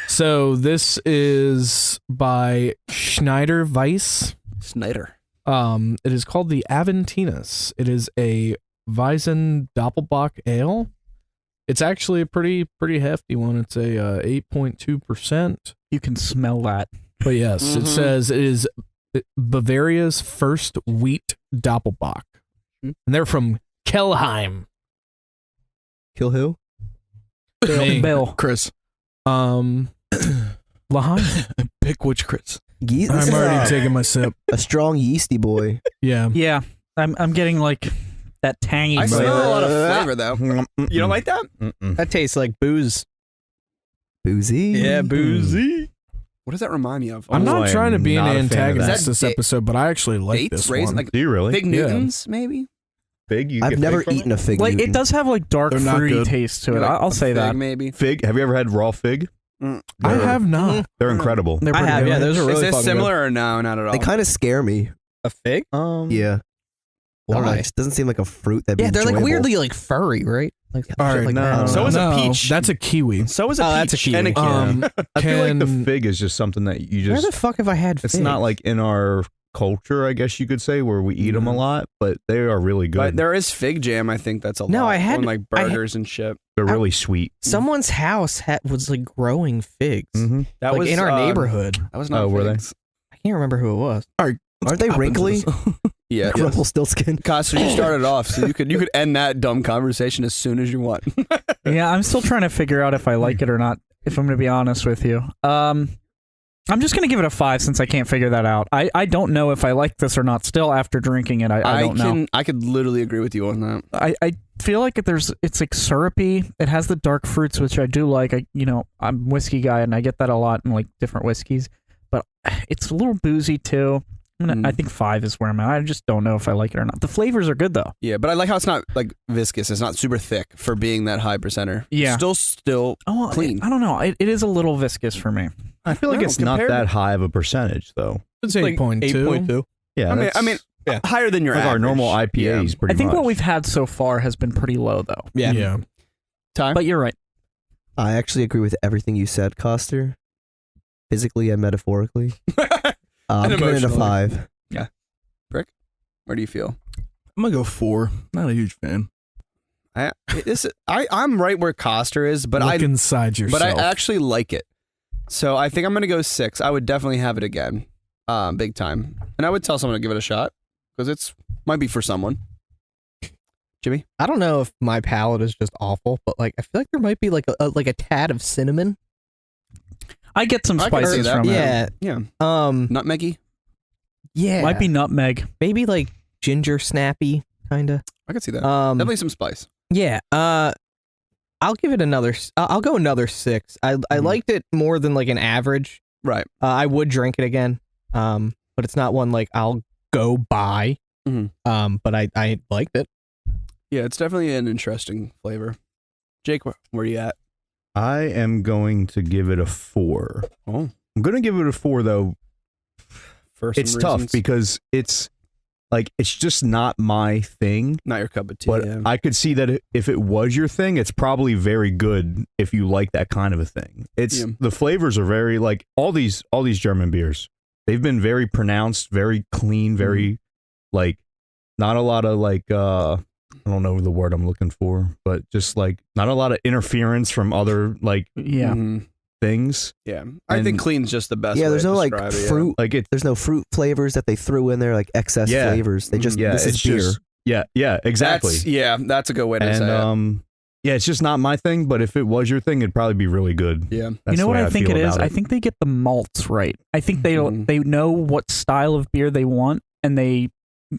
So this is by Schneider Weisse. Schneider. It is called the Aventinus. It is a Weizen-Dopplebock ale. It's actually a pretty hefty one. It's a 8.2%. You can smell that. But yes, it says it is Bavaria's first wheat Doppelbock. And they're from Kelheim. Kill who? Me. Bill. Chris. Laheim. Pick which Chris. This I'm is already taking my sip. a strong yeasty boy. Yeah. Yeah. I'm getting like that tangy I smell flavor. a lot of flavor though. You don't like that? Mm-mm. That tastes like booze. Boozy. Yeah, boozy. What does that remind me of? I'm not trying to be an not a fan of antagonist that. this episode, but I actually like Dates, this raisin, one. like Do you really? Fig Newtons, maybe. Fig? You I've get never fig from eaten it? a fig. Like it Newton. does have like dark They're not fruity good. taste to it. Like I'll a say fig, that. maybe. Fig? Have you ever had raw fig? I They're- have not. They're incredible. They're I pretty have, good. yeah, those are Is really this fucking similar or no? Not at all. They kind of scare me. good. A fig? Yeah. I don't know, Why? it just doesn't seem like a fruit that. Yeah, they're like weirdly like furry, right? Like All shit right, like no. that. So is a No, peach. That's a kiwi. So is a Oh, peach that's a kiwi. and a kid. I feel like the Can- fig is just something that you Where just. the fuck have I had figs? It's not like in our culture, I guess you could say, where we eat them a lot, but they are really good. But there is fig jam. I think that's a No, lot. I had- on like I had- burgers and shit. They're really sweet. someone's house was like growing figs, Mm-hmm. That like was in our neighborhood. That was not. Oh, were they? figs. I can't remember who it was. Aren't they wrinkly? Yeah. Rumpelstiltskin. Costa, you started off, so you could end that dumb conversation as soon as you want. Yeah, I'm still trying to figure out if I like it or not, if I'm going to be honest with you. I'm just going to give it a 5 since I can't figure that out. I don't know if I like this or not still after drinking it. I don't know. I could literally agree with you on that. I feel like it's like syrupy. It has the dark fruits, which I do like. I'm a whiskey guy, and I get that a lot in like different whiskeys. But it's a little boozy too. I think 5 is where I'm at. I just don't know if I like it or not. The flavors are good though. Yeah, but I like how it's not like viscous. It's not super thick for being that high percenter. Yeah. Still Oh, clean. I don't know. It is a little viscous for me. I feel like No, it's not compared that to- high of a percentage, though. It's Like 8.2. 8.2. Yeah, I mean, that's Yeah. higher than your like our average. normal IPAs, Yeah. pretty I think much. what we've had so far has been pretty low though. Yeah. Time. But you're right. I actually agree with everything you said, Coster. Physically and metaphorically. I'm giving it a emotionally. 5. Where do you feel? I'm gonna go 4. Not a huge fan. I'm right where Coster is, but Look inside yourself. But I actually like it. So I think I'm gonna go 6. I would definitely have it again, big time. And I would tell someone to give it a shot because it's might be for someone. Jimmy, I don't know if my palate is just awful, but like I feel like there might be like a tad of cinnamon. I get some I can see spices that. from it. Yeah. yeah, nutmeggy. Yeah. Might be nutmeg. maybe like ginger snappy kind of. I could see that. Um Definitely some spice. Yeah. I'll give it another I'll go another 6. I liked it more than like an average. Right. I would drink it again. But it's not one like I'll go buy. Mhm. But I liked it. Yeah, it's definitely an interesting flavor. Jake, where are you at? I am going to give it a 4. Oh, I'm going to give it a 4, though. for some It's tough reasons. because it's just not my thing. Not your cup of tea. But yeah. I could see that if it was your thing, it's probably very good if you like that kind of a thing. It's Yeah. the flavors are very like all these German beers. They've been very pronounced, very clean, very like not a lot of like I don't know the word I'm looking for, but just like not a lot of interference from other like Yeah. Mhm. things. Yeah. I think And- clean's just the best Yeah, way there's to no like describe it, yeah. fruit. Like it, There's no fruit flavors that they threw in there, like excess Yeah. flavors. They just yeah, this is it's beer. just yeah, exactly. That's a good way to And say it. yeah, it's just not my thing. But if it was your thing, it'd probably be really good. Yeah. That's You know the what way I think feel it is? about I think they get the malts right. I think they Mhm. they know what style of beer they want, and they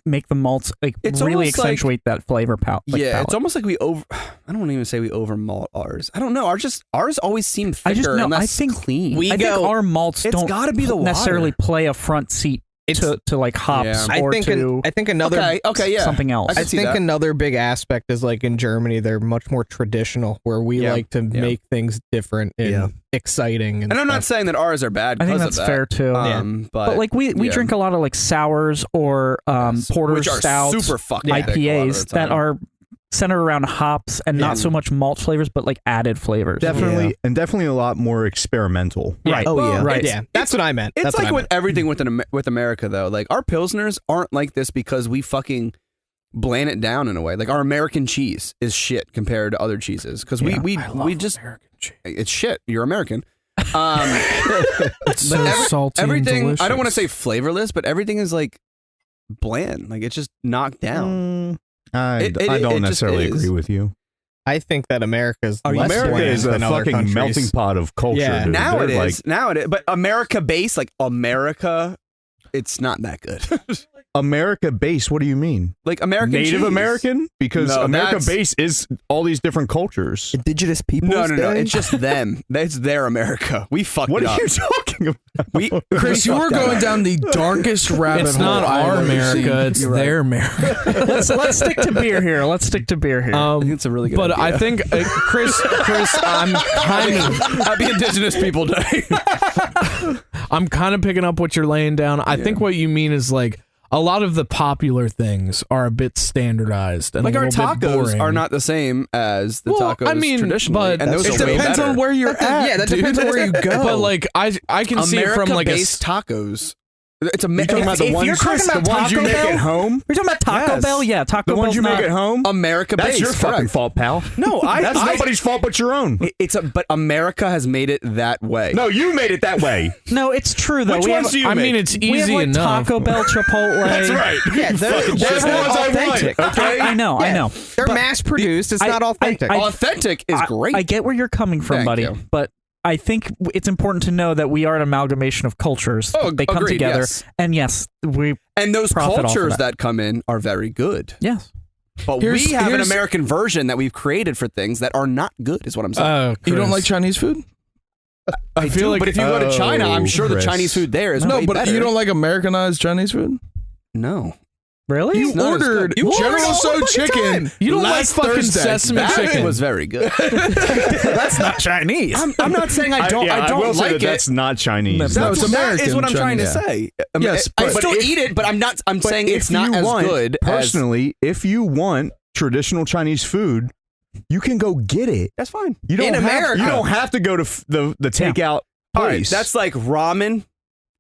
make the malts like It's really almost like- accentuate that flavor palette. Yeah, it's almost like we over. I don't even say we over malt ours. I don't know. Ours always seem thicker I just know. and less I think clean. we I go- think our malts It's don't gotta be the necessarily water. play a front seat It's- to like hops Yeah. or to I think another okay, yeah. something else. I can I see think that. another big aspect is like in Germany, they're much more traditional, where we Yeah. like to Yeah. make things different and Yeah. exciting. And And I'm not stuff. saying that ours are bad. I think because that's of that. fair too. But like we yeah. drink a lot of like sours or porter which are stouts, super fucking thick a lot of IPAs the that time. are centered around hops and Yeah. not so much malt flavors, but like added flavors. definitely a lot more experimental. Right. Oh Well, yeah. Right. Yeah, that's what I meant. It's That's what like I with meant. everything with America though. Like our pilsners aren't like this because we fucking bland it down in a way. Like our American cheese is shit compared to other cheeses because Yeah. we just it's shit. You're American. It's so salty and Everything. delicious. I don't want to say flavorless, but everything is like bland. Like it's just knocked down. I It don't just necessarily is. agree with you. I think that America's less America bland is a than other fucking countries. melting pot of culture. Yeah. dude. Now They're it is. Now it is. But America based, like America, it's not that good. America base, what do you mean? Like American Native cheese. American? Because No, America that's- base is all these different cultures. Indigenous people. No. It's just them. It's their America. We fucked What it are up. you talking about? Chris, you were going down the darkest rabbit It's hole. not I've our ever America, seen. it's You're right. their America. Let's stick to beer here. I think it's a really good But idea. I think, Chris, I'm kind of Happy Indigenous People Day. I'm kind of picking up what you're laying down. I think what you mean is like a lot of the popular things are a bit standardized and Like a our little bit tacos boring. are not the same as the Well, tacos I mean, traditionally, but and those It are way depends better. on where you're at. Yeah, that dude. depends on where you go. But like I can see it from like a America-based tacos. It's a You talking about the if ones, you're talking Chris, about the ones you Taco make Bell? at home? We're talking about Taco Yes. Bell? Yeah, Taco The Bell's ones you not, make at home? America-based. That's your fucking correct. fault, pal. No, That's nobody's fault but your own. But America has made it that way. No, you made it that way. No, it's true though. Which we ones have, do you I make? mean it's we have easy like enough. Taco Bell, Chipotle. That's right. Yeah, they're Those are the ones I authentic. want. Okay? I know. They're mass produced. It's not authentic. Authentic is great. I get where you're coming from, Thank buddy, you. but I think it's important to know that we are an amalgamation of cultures. Oh, they come agreed, together, yes. and yes, we And those profit off of cultures that. that come in are very good. yes. But we have an American version that we've created for things that are not good, is what I'm saying. You don't like Chinese food? I feel like, but if you go to China, I'm sure Chris. the Chinese food there is No, way but better. you don't like Americanized Chinese food? No. Really? You not as ordered good. You General ordered all Tso the fucking chicken. time. You don't like last fucking Thursday. sesame That chicken. was very good. That's not Chinese. I'm not saying I don't. I don't will say like that it. That's not Chinese. No, it's That is American what I'm trying to Chinese. say. Yes, I but still if- eat it, but I'm not. I'm But saying if it's not you as want, good. Personally, if you want traditional Chinese food, you can go get it. That's fine. You don't In have, America. You don't have to go to the takeout All right, place. that's like ramen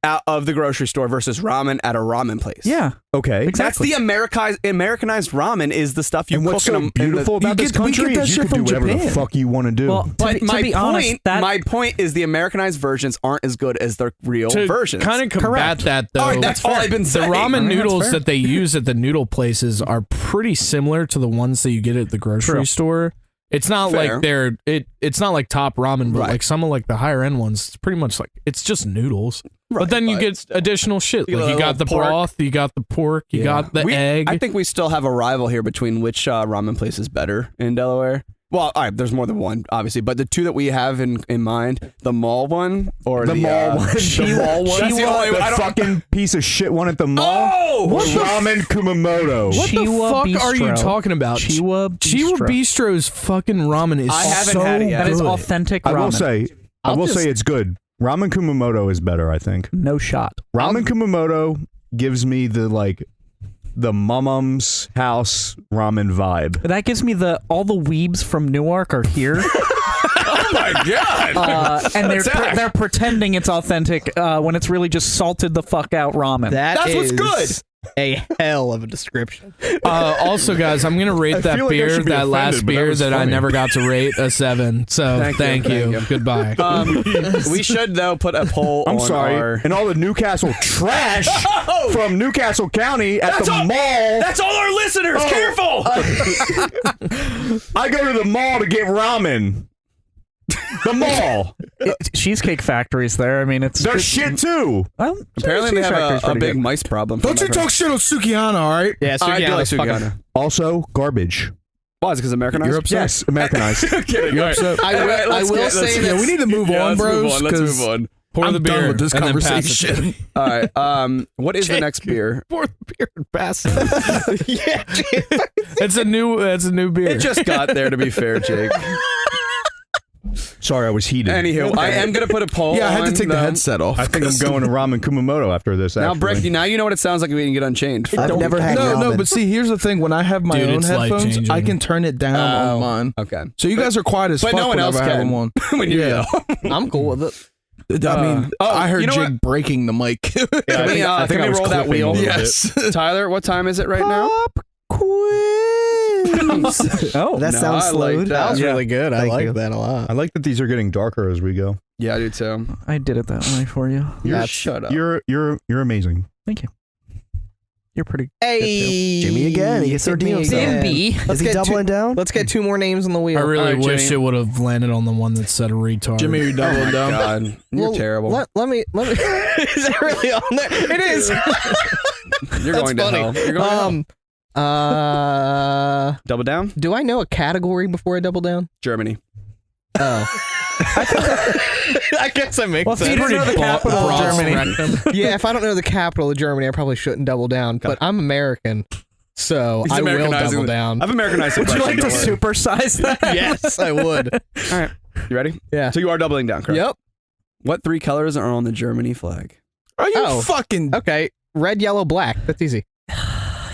out of the grocery store versus ramen at a ramen place. Yeah. okay. That's the Americanized ramen is the stuff you And cook what's so in the, beautiful about this we get country that is you shit can do from whatever the Japan. fuck you want to do. Well, to But be my honest, point, that my point is the Americanized versions aren't as good as the real to versions. kind of combat that though. All right, that's all I've been the saying. ramen That's noodles fair. that they use at the noodle places are pretty similar to the ones that you get at the grocery store. It's not Fair. like it's not like top ramen, but Right. like some of like the higher end ones, it's pretty much like it's just noodles. but then you get additional shit. You Like get you a got the little pork. broth, you got the pork, you got the We- egg. I think we still have a rival here between which ramen place is better in Delaware. Well, all right, there's more than one, obviously, but the two that we have in mind, the mall one or the mall one. the mall one. That's the only one. I the don't- fucking piece of shit one at the mall. Oh! Or ramen Kumamoto. what the Chiwa fuck are you Bistro. talking about? Chiwa Chiwa Bistro. Bistro's fucking ramen is I haven't so had it yet. That is good. authentic I ramen. will say it's good. Ramen Kumamoto is better, I think. No shot. Ramen Kumamoto gives me the mum's house ramen vibe. That gives me all the weebs from Newark are here. Oh my god! And they're pretending it's authentic when it's really just salted the fuck out ramen. That's what's good. A hell of a description. Also, guys, I'm gonna rate that feel like I beer, should be that offended, last but that beer was that I funny. never got to rate a 7. So thank you. Goodbye. We should though put a poll. I'm on sorry. Our... And all the Newcastle trash from Newcastle County at the mall. That's all our listeners. Careful. I go to the mall to get ramen. The mall. Cheesecake Factory's there. I mean, it's They're shit too. Well, Apparently, they Cheesecake have Factory's a pretty big good. mice problem. Don't you talk shit on Sukihana, all right? Yeah, I do like Sukihana's fucking- Sukihana. Also, garbage. Why? Is it because Americanized? You're upset? Yes, Americanized. Kidding. You're upset? I will say Yeah, that we need to move on, bros. Let's 'cause move on. Pour I'm the beer done with this and then pass it to conversation. me. All right. What is the next beer? Pour the beer and pass it. Yeah, it's a new beer. It just got there. To be fair, Jake. Sorry, I was heated. Anywho, I am gonna put a poll. Yeah, I had to on take the them. headset off. I think I'm going to ramen Kumamoto after this. Now, Actually. Breck, now you know what it sounds like when you get Unchained. I've never had No, ramen. but see, here's the thing. When I have my Dude, own it's headphones, life-changing. I can turn it down on mine. Okay. So you guys are quiet as But fuck no one else whenever I have can. one. when you Yeah. I'm cool with it. I mean, I heard you know Jake what? breaking the mic. Can we, I think I can we was roll that clipping wheel? a little Yes. Tyler, what time is it right now? Oh, That no, sounds I like slowed. That was really good. I Thank like you. that a lot. I like that these are getting darker as we go. Yeah, I do too. I did it that way for you. Shut up. You're amazing. Thank you. You're pretty. Hey, Jimmy again. He gets Pick me Sardinos again. up. Let's Is he get doubling down? Let's get 2 more names on the wheel. I really All right, wish Jimmy. it would have landed on the one that said a retard. Jimmy, you're doubling down. God, you're Well, terrible. Let me. Is that really on there? It is. You're going to hell. You're going to hell. Double down? Do I know a category before I double down? Germany. Oh. I guess that makes Well, sense. if you don't know the capital of Germany. Yeah, if I don't know the capital of Germany, I probably shouldn't double down. But I'm American, so He's I will Americanizing double the- down. I've Americanized the Would you like question, to don't worry. supersize that? Yes, I would. All right. You ready? Yeah. So you are doubling down, correct? Yep. What 3 colors are on the Germany flag? Are you Oh. fucking? Okay. Red, yellow, black. That's easy.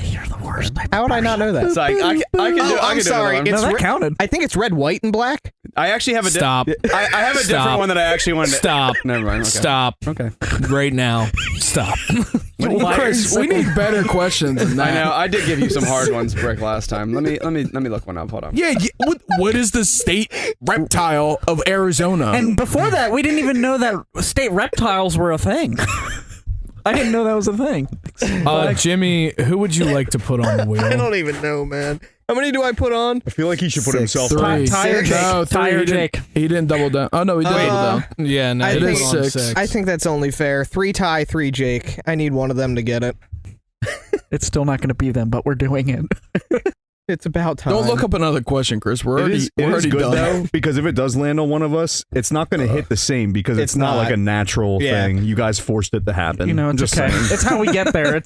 You're the worst. How would I not know that? So I can do I I'm can do sorry, another one. it's No, that re- counted. I think it's red, white, and black. I actually have a Stop. I have a different Stop. one that I actually wanted to Stop. Never mind. Okay. Stop. Okay. Right now. Stop. Chris, we need better questions than that. I know. I did give you some hard ones, Brick, last time. Let me look one up. Hold on. Yeah, what is the state reptile of Arizona? And before that, we didn't even know that state reptiles were a thing. I didn't know that was a thing. Jimmy, who would you like to put on the wheel? I don't even know, man. How many do I put on? I feel like he should put 6. himself 3. on. Tire Jake. No, 3. Tire He didn't- Jake. He didn't double down. Oh no, he did double down. Yeah, no, I it think- is on 6. I think that's only fair. 3 Ty, 3 Jake. I need one of them to get it. It's still not going to be them, but we're doing it. It's about time. Don't look up another question, Chris. We're already, It we're is already good done. though, because if it does land on one of us, it's not going to hit the same because it's It's not like not. a natural Yeah. thing. You guys forced it to happen. You know, I'm it's just okay. saying. It's how we get there. Yeah,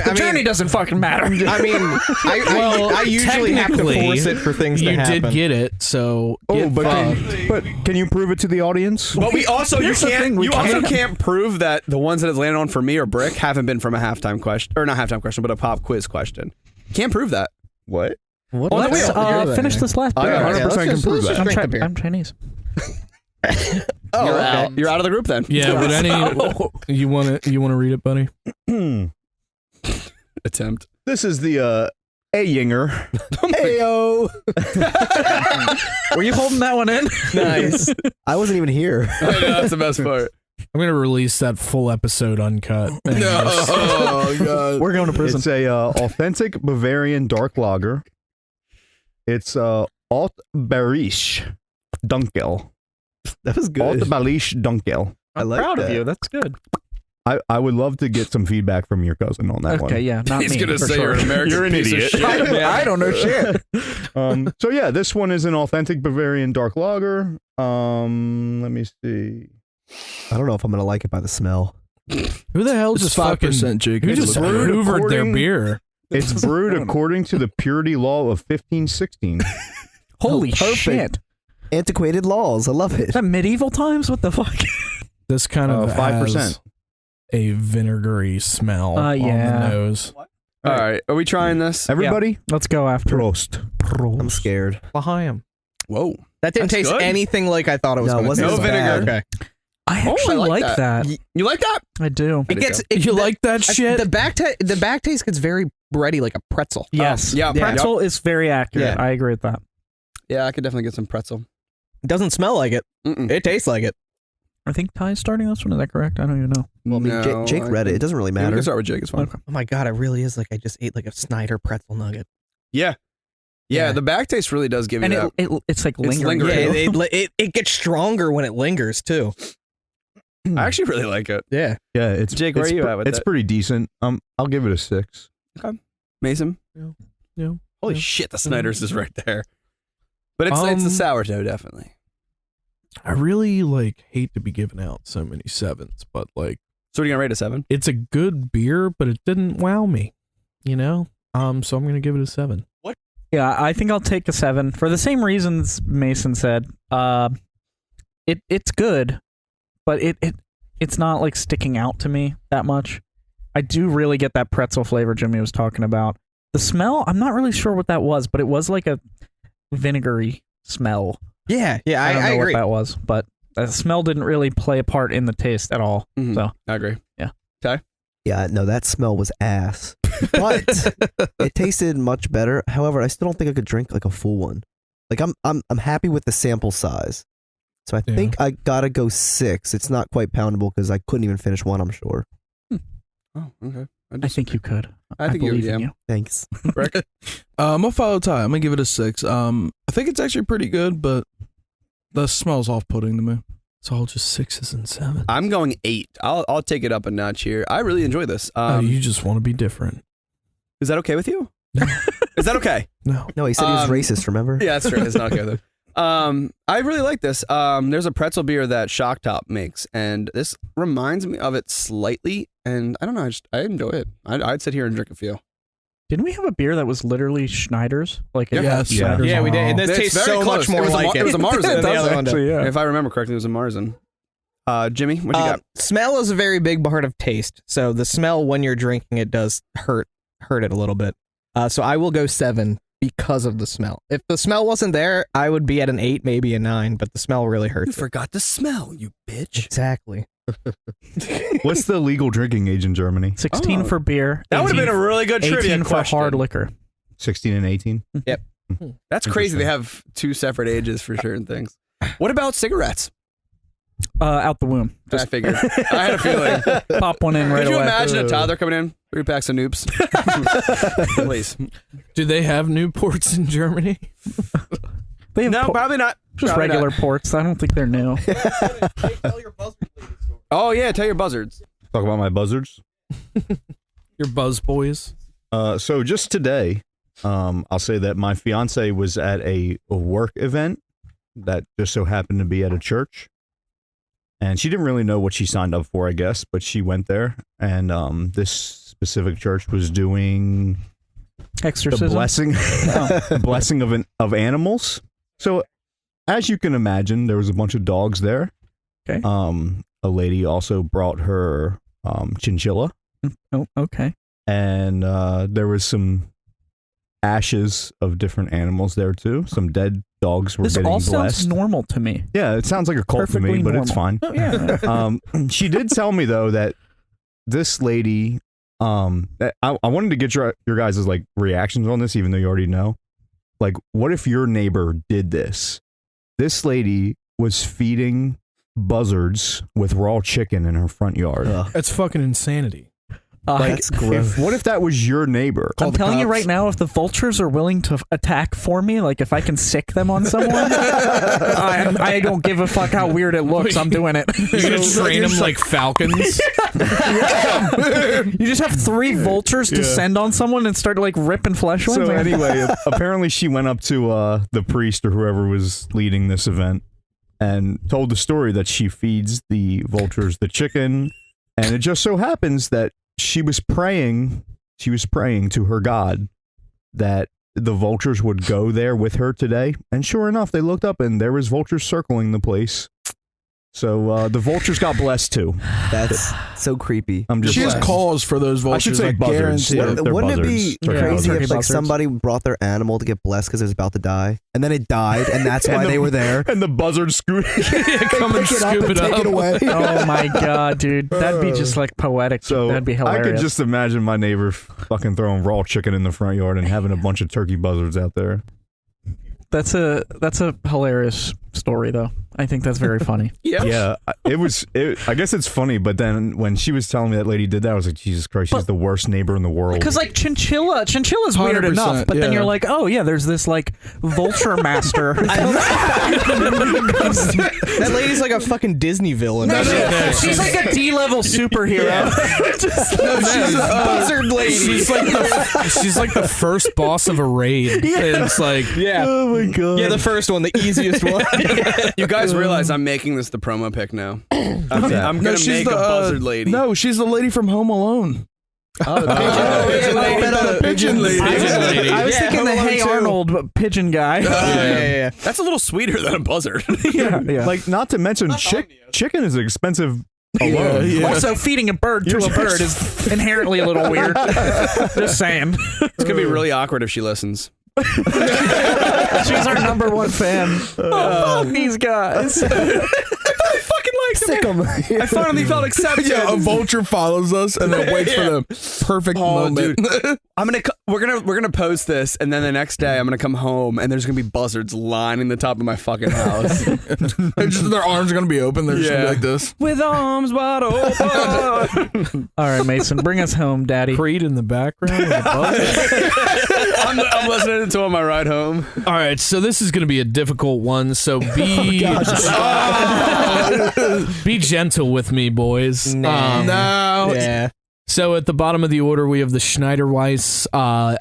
the I journey mean- doesn't fucking matter. I mean, I usually have to technically, force it for things to You happen. did get it, so Oh, get but fucked. can you prove it to the audience? But we also Here's the thing, we you also can't. can't prove that the ones that it's landed on for me or Brick haven't been from a halftime question or not halftime question, but a pop quiz question. Can't prove that. What? What On the let's wheel. Finish this last I beer. 100% can prove that. I'm, drink the beer. I'm Chinese. Oh, You're okay. out. You're out of the group then. Yeah, but any you want to read it, buddy? Attempt. This is the Ayinger. Heyo. Were you holding that one in? Nice. I wasn't even here. I know, that's the best part. I'm gonna release that full episode uncut. And just- Oh god. We're going to prison. It's a authentic Bavarian dark lager. It's Altbairisch Dunkel. That was good. Altbairisch Dunkel. I I'm like proud that. of you. That's good. I would love to get some feedback from your cousin on that one. Okay, yeah, not He's me. gonna for say sure. you're an American You're an piece of idiot. shit. I don't know shit. So yeah, this one is an authentic Bavarian dark lager. Let me see. I don't know if I'm gonna like it by the smell. who the hell It's just 5%, fucking Jake. who just Brewed hoovered their according- beer? It's brewed according to the purity law of 1516. Holy perfect. shit. Antiquated laws. I love Is it. that medieval times? What the fuck? This kind of 5%. has a vinegary smell on yeah. the nose. All right, are we trying this? Everybody, Let's go after. Prost. I'm scared. Lahayim. Whoa. That didn't That's taste good. anything like I thought it was No, it going to wasn't taste. No vinegar. Okay. I actually like that. You like that? I do. It gets it, You like that shit? The back taste gets very bready, like a pretzel. Yes. Yeah, Pretzel is very accurate. Yeah. I agree with that. Yeah, I could definitely get some pretzel. It doesn't smell like it. Mm-mm. It tastes like it. I think Ty's starting this one. Is that correct? I don't even know. Well, I mean, No, Jake read it. It doesn't really Yeah, we matter. can start with Jake. It's fine. Okay. Oh my god, it really is like I just ate like a Schneider pretzel nugget. Yeah. Yeah, Yeah. the back taste really does give you And that. it's like It's lingering. lingering. Yeah, it gets stronger when it lingers too. I actually really like it. Yeah. Yeah, it's Jake, where it's are you pre- at with It's that? pretty decent. I'll give it a 6. Mason? Yeah. Holy shit, the Snyder's is right there. But it's the sourdough, definitely. I really hate to be giving out so many 7s, but So what are you going to rate a 7? it's a good beer, but it didn't wow me. You know? So I'm gonna give it a 7. Yeah, I think I'll take a 7 for the same reasons Mason said. It's good, but it's not like sticking out to me that much. I do really get that pretzel flavor Jimmy was talking about. The smell, I'm not really sure what that was, but it was like a vinegary smell. Yeah, yeah, I don't know I agree. what that was, but the smell didn't really play a part in the taste at all. Mhm. So I agree. Yeah, no, that smell was ass. But it tasted much better. However, I still don't think I could drink like a full one. Like I'm happy with the sample size. So I think I gotta go 6. It's not quite poundable because I couldn't even finish one, I'm sure. Oh, okay. I think you could. I think you- believe yeah. in you. Thanks. I'm gonna follow Ty. I'm gonna give it a 6. I think it's actually pretty good, but the smell's off-putting to me. It's all just 6s and 7s. I'm going 8. I'll take it up a notch here. I really enjoy this. You just want to be different. Is that okay with you? No. Is that okay? No. No, he said he was racist, remember? Yeah, that's true. It's not okay with it. I really like this. There's a pretzel beer that Shock Top makes, and this reminds me of it slightly. And I don't know, I enjoy it. I'd sit here and drink a few. Didn't we have a beer that was literally Schneider's? Like Yes. Yeah, we did. And this It's tastes very so close. much more like it. It was a Marzen. It does actually, yeah. If I remember correctly, it was a Marzen. Jimmy, what you got? Smell is a very big part of taste. So the smell when you're drinking it does hurt it a little bit. So I will go 7 because of the smell. If the smell wasn't there, I would be at an 8, maybe a 9, but the smell really hurts. You forgot the smell, you bitch. Exactly. What's the legal drinking age in Germany? 16 for beer. That would have 18 been a really good trivia 18 for question. hard liquor. 16 and 18? That's crazy. They have 2 separate ages for certain things. What about cigarettes? Out the womb. I figured. I had a feeling. Pop one in right Could you away. imagine a toddler coming in? 3 packs of Noops. Please. Do they have Newports in Germany? They have No, po- probably not. just Probably regular not. ports. I don't think they're new. Oh, yeah. Tell your buzzards. Talk about my buzzards. Your buzz boys. So just today, I'll say that my fiance was at a work event that just so happened to be at a church. And she didn't really know what she signed up for, I guess, but she went there. And this specific church was doing Exorcism. the blessing, the blessing of animals. So as you can imagine, there was a bunch of dogs there. Okay. A lady also brought her chinchilla. Oh, okay. And there was some ashes of different animals there too. Some dead dogs were This getting all blessed. sounds normal to me. Yeah, it sounds like a cult Perfectly to me, but it's normal. fine. Oh, yeah. She did tell me though that this lady, I wanted to get your guys' like reactions on this, even though you already know. Like, what if your neighbor did this? This lady was feeding buzzards with raw chicken in her front yard. That's fucking insanity. Like, That's gross. what if that was your neighbor? I'm telling you right now, if the vultures are willing to attack for me, like if I can sick them on someone, I don't give a fuck how weird it looks. I'm doing it. You're gonna train them like falcons. You just have 3 vultures descend on someone and start like ripping flesh ones. So anyway, apparently she went up to the priest or whoever was leading this event and told the story that she feeds the vultures the chicken, and it just so happens that she was praying to her God that the vultures would go there with her today, and sure enough, they looked up and there was vultures circling the place. So the vultures got blessed too. That's so creepy. I'm just She has saying. calls for those vultures. I should say I buzzards. guarantee Yeah, it. they're Wouldn't it buzzards. be Turkey crazy buzzards. if like Buzzards. somebody brought their animal to get blessed because it was about to die, and then it died, and that's why they were there? And the buzzard scoot. Come and scoop it take up. it away. Oh my god, dude, that'd be just like poetic. So That'd be I hilarious. could just imagine my neighbor fucking throwing raw chicken in the front yard and having a bunch of turkey buzzards out there. That's a hilarious story, though. I think that's very funny. Yeah, it was. I guess it's funny, but then when she was telling me that lady did that, I was like, Jesus Christ, she's the worst neighbor in the world. Because like chinchilla's weird 100%, enough, but then yeah. you're like, oh yeah, there's this like vulture master. That lady's like a fucking Disney villain. She's like a D-level superhero. She's a buzzard lady. She's like the first boss of a raid. It's like, yeah. oh my God. Yeah, the first one, the easiest one. You guys realize I'm making this the promo pick now. I'm going to make a buzzard lady. No, she's the lady from Home Alone. Pigeon lady. I was thinking the Hey Arnold pigeon guy. Yeah. That's a little sweeter than a buzzard. yeah. Like, not to mention, chicken is expensive alone. Yeah. Also, feeding a bird to a bird is inherently a little weird. Just saying. It's going to be really awkward if she listens. She's our number 1 fan. Oh, fuck these guys. Sick 'em. I finally felt accepted. Yeah, a vulture follows us and then waits for the perfect moment. Dude. We're gonna post this, and then the next day I'm gonna come home, and there's gonna be buzzards lining the top of my fucking house. Their arms are gonna be open. They're just gonna be like this. With arms wide open. All right, Mason, bring us home, Daddy. Creed in the background. With a buzzer. I'm listening to it on my ride home. All right, so this is going to be a difficult one. So be be gentle with me, boys. No. Yeah. So at the bottom of the order, we have the Schneider Aventinus,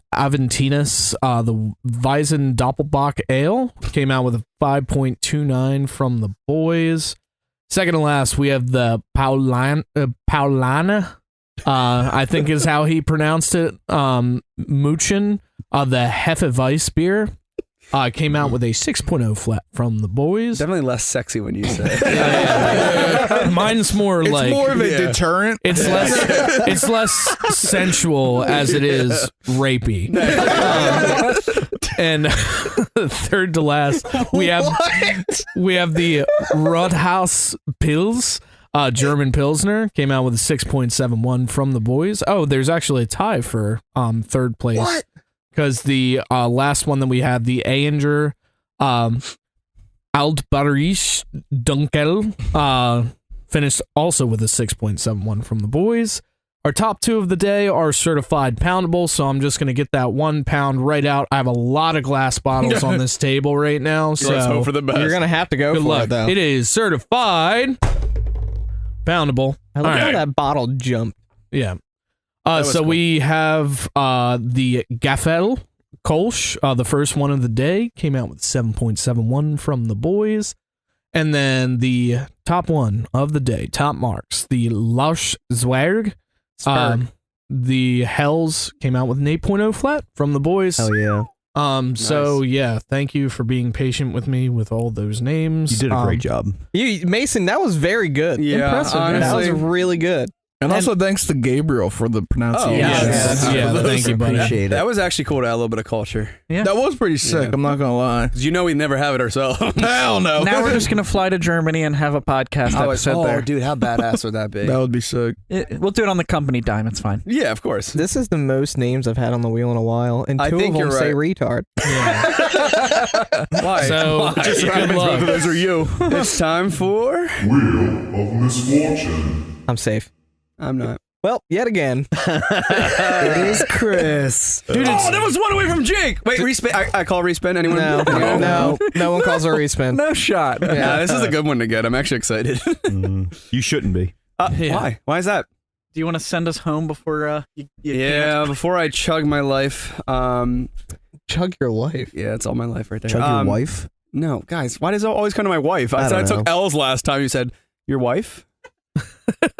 the Weizen-Dopplebock Ale. Came out with a 5.29 from the boys. Second to last, we have the Paulaner, I think is how he pronounced it. Muchen, the Hefe-WeiBbier. Came out with a 6.0 flat from the boys. Definitely less sexy when you say it. Mine's more It's like more of a deterrent. it's less sensual as it is rapey. And third to last, we have the Rothaus Pils, German Pilsner. Came out with a 6.71 from the boys. Oh, there's actually a tie for third place. What? Because the last one that we had, the Ayinger Altbairisch Dunkel, finished also with a 6.71 from the boys. Our top two of the day are certified poundable, so I'm just going to get that 1 pound right out. I have a lot of glass bottles on this table right now, so Let's hope for the best. You're going to have to go good for luck. it, though. It is certified poundable. I love how that bottle jumped. Yeah. So we have the Gaffel Kolsch, the first one of the day, came out with 7.71 from the boys. And then the top one of the day, top marks, the Losch-Zwerg. The Hells came out with an 8.0 flat from the boys. Hell yeah. So yeah, thank you for being patient with me with all those names. You did a great job. Mason, that was very good. Yeah, Impressive. honestly. That was really good. And also thanks to Gabriel for the pronunciation. Yeah, thank you, buddy. Appreciate it. That was actually cool to add a little bit of culture. Yeah. That was pretty sick. Yeah. I'm not gonna lie. 'Cause you know we never have it ourselves. Hell no. Now we're just gonna fly to Germany and have a podcast episode there. Dude, how badass would that be? That would be sick. We'll do it on the company dime. It's fine. Yeah, of course. This is the most names I've had on the wheel in a while, and I two think of them you're say right. retard. Why? So Just good luck. those are you. It's time for. Wheel of Misfortune. I'm safe. I'm not. Well, yet again. It is Chris. Dude, that was one away from Jake. Wait, respin. I call respin. Anyone? No one calls a respin. No shot. Yeah, this is a good one to get. I'm actually excited. You shouldn't be. Why? Why is that? Do you want to send us home before you Yeah, before I chug my life. Chug your life. Yeah, it's all my life right there. Chug your wife? No, guys, why does it always come to my wife? I said I don't took L's last time. You said your wife.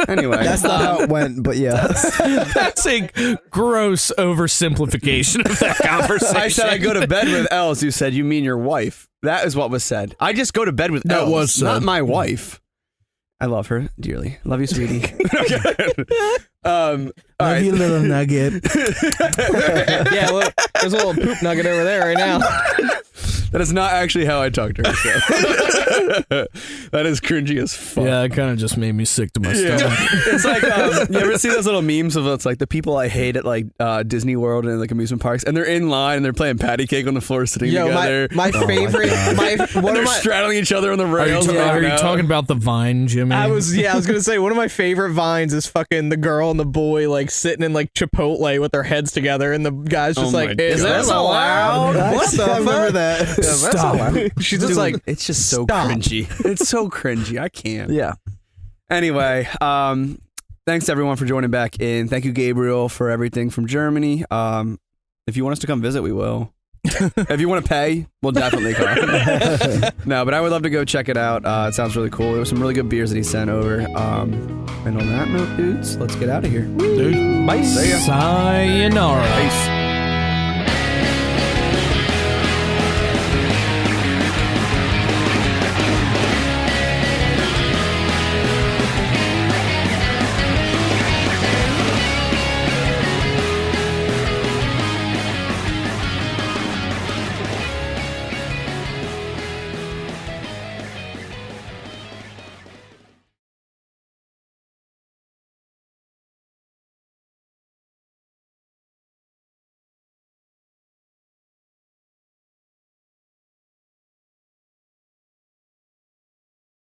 Anyway, That's not how it went, but yeah. That's a gross oversimplification of that conversation. I said I go to bed with L's. You said you mean your wife. That is what was said. I just go to bed with That L's, was said. not my wife. I love her dearly. Love you, sweetie. All right. You little nugget. Yeah, look, there's a little poop nugget over there right now. That is not actually how I talk to her. So. That is cringy as fuck. Yeah, it kind of just made me sick to my stomach. It's like you ever see those little memes of it's like the people I hate at like Disney World and like amusement parks, and they're in line and they're playing patty cake on the floor sitting together. my favorite, one They're of my. straddling each other on the rails. Are you talking about the Vine, Jimmy? I was gonna say one of my favorite vines is fucking the girl and the boy like sitting in like Chipotle with their heads together, and the guy's just like, "Is this allowed? What the I remember fuck?" that. Stop. She's just like, it's just so stop. cringy. It's so cringy. I can't. Yeah. Anyway, thanks to everyone for joining back in. Thank you, Gabriel, for everything from Germany. If you want us to come visit, we will. If you want to pay, we'll definitely come. No, but I would love to go check it out. It sounds really cool. There was some really good beers that he sent over. And on that note, dudes, let's get out of here. Dude, Bye. See ya. sayonara. Peace.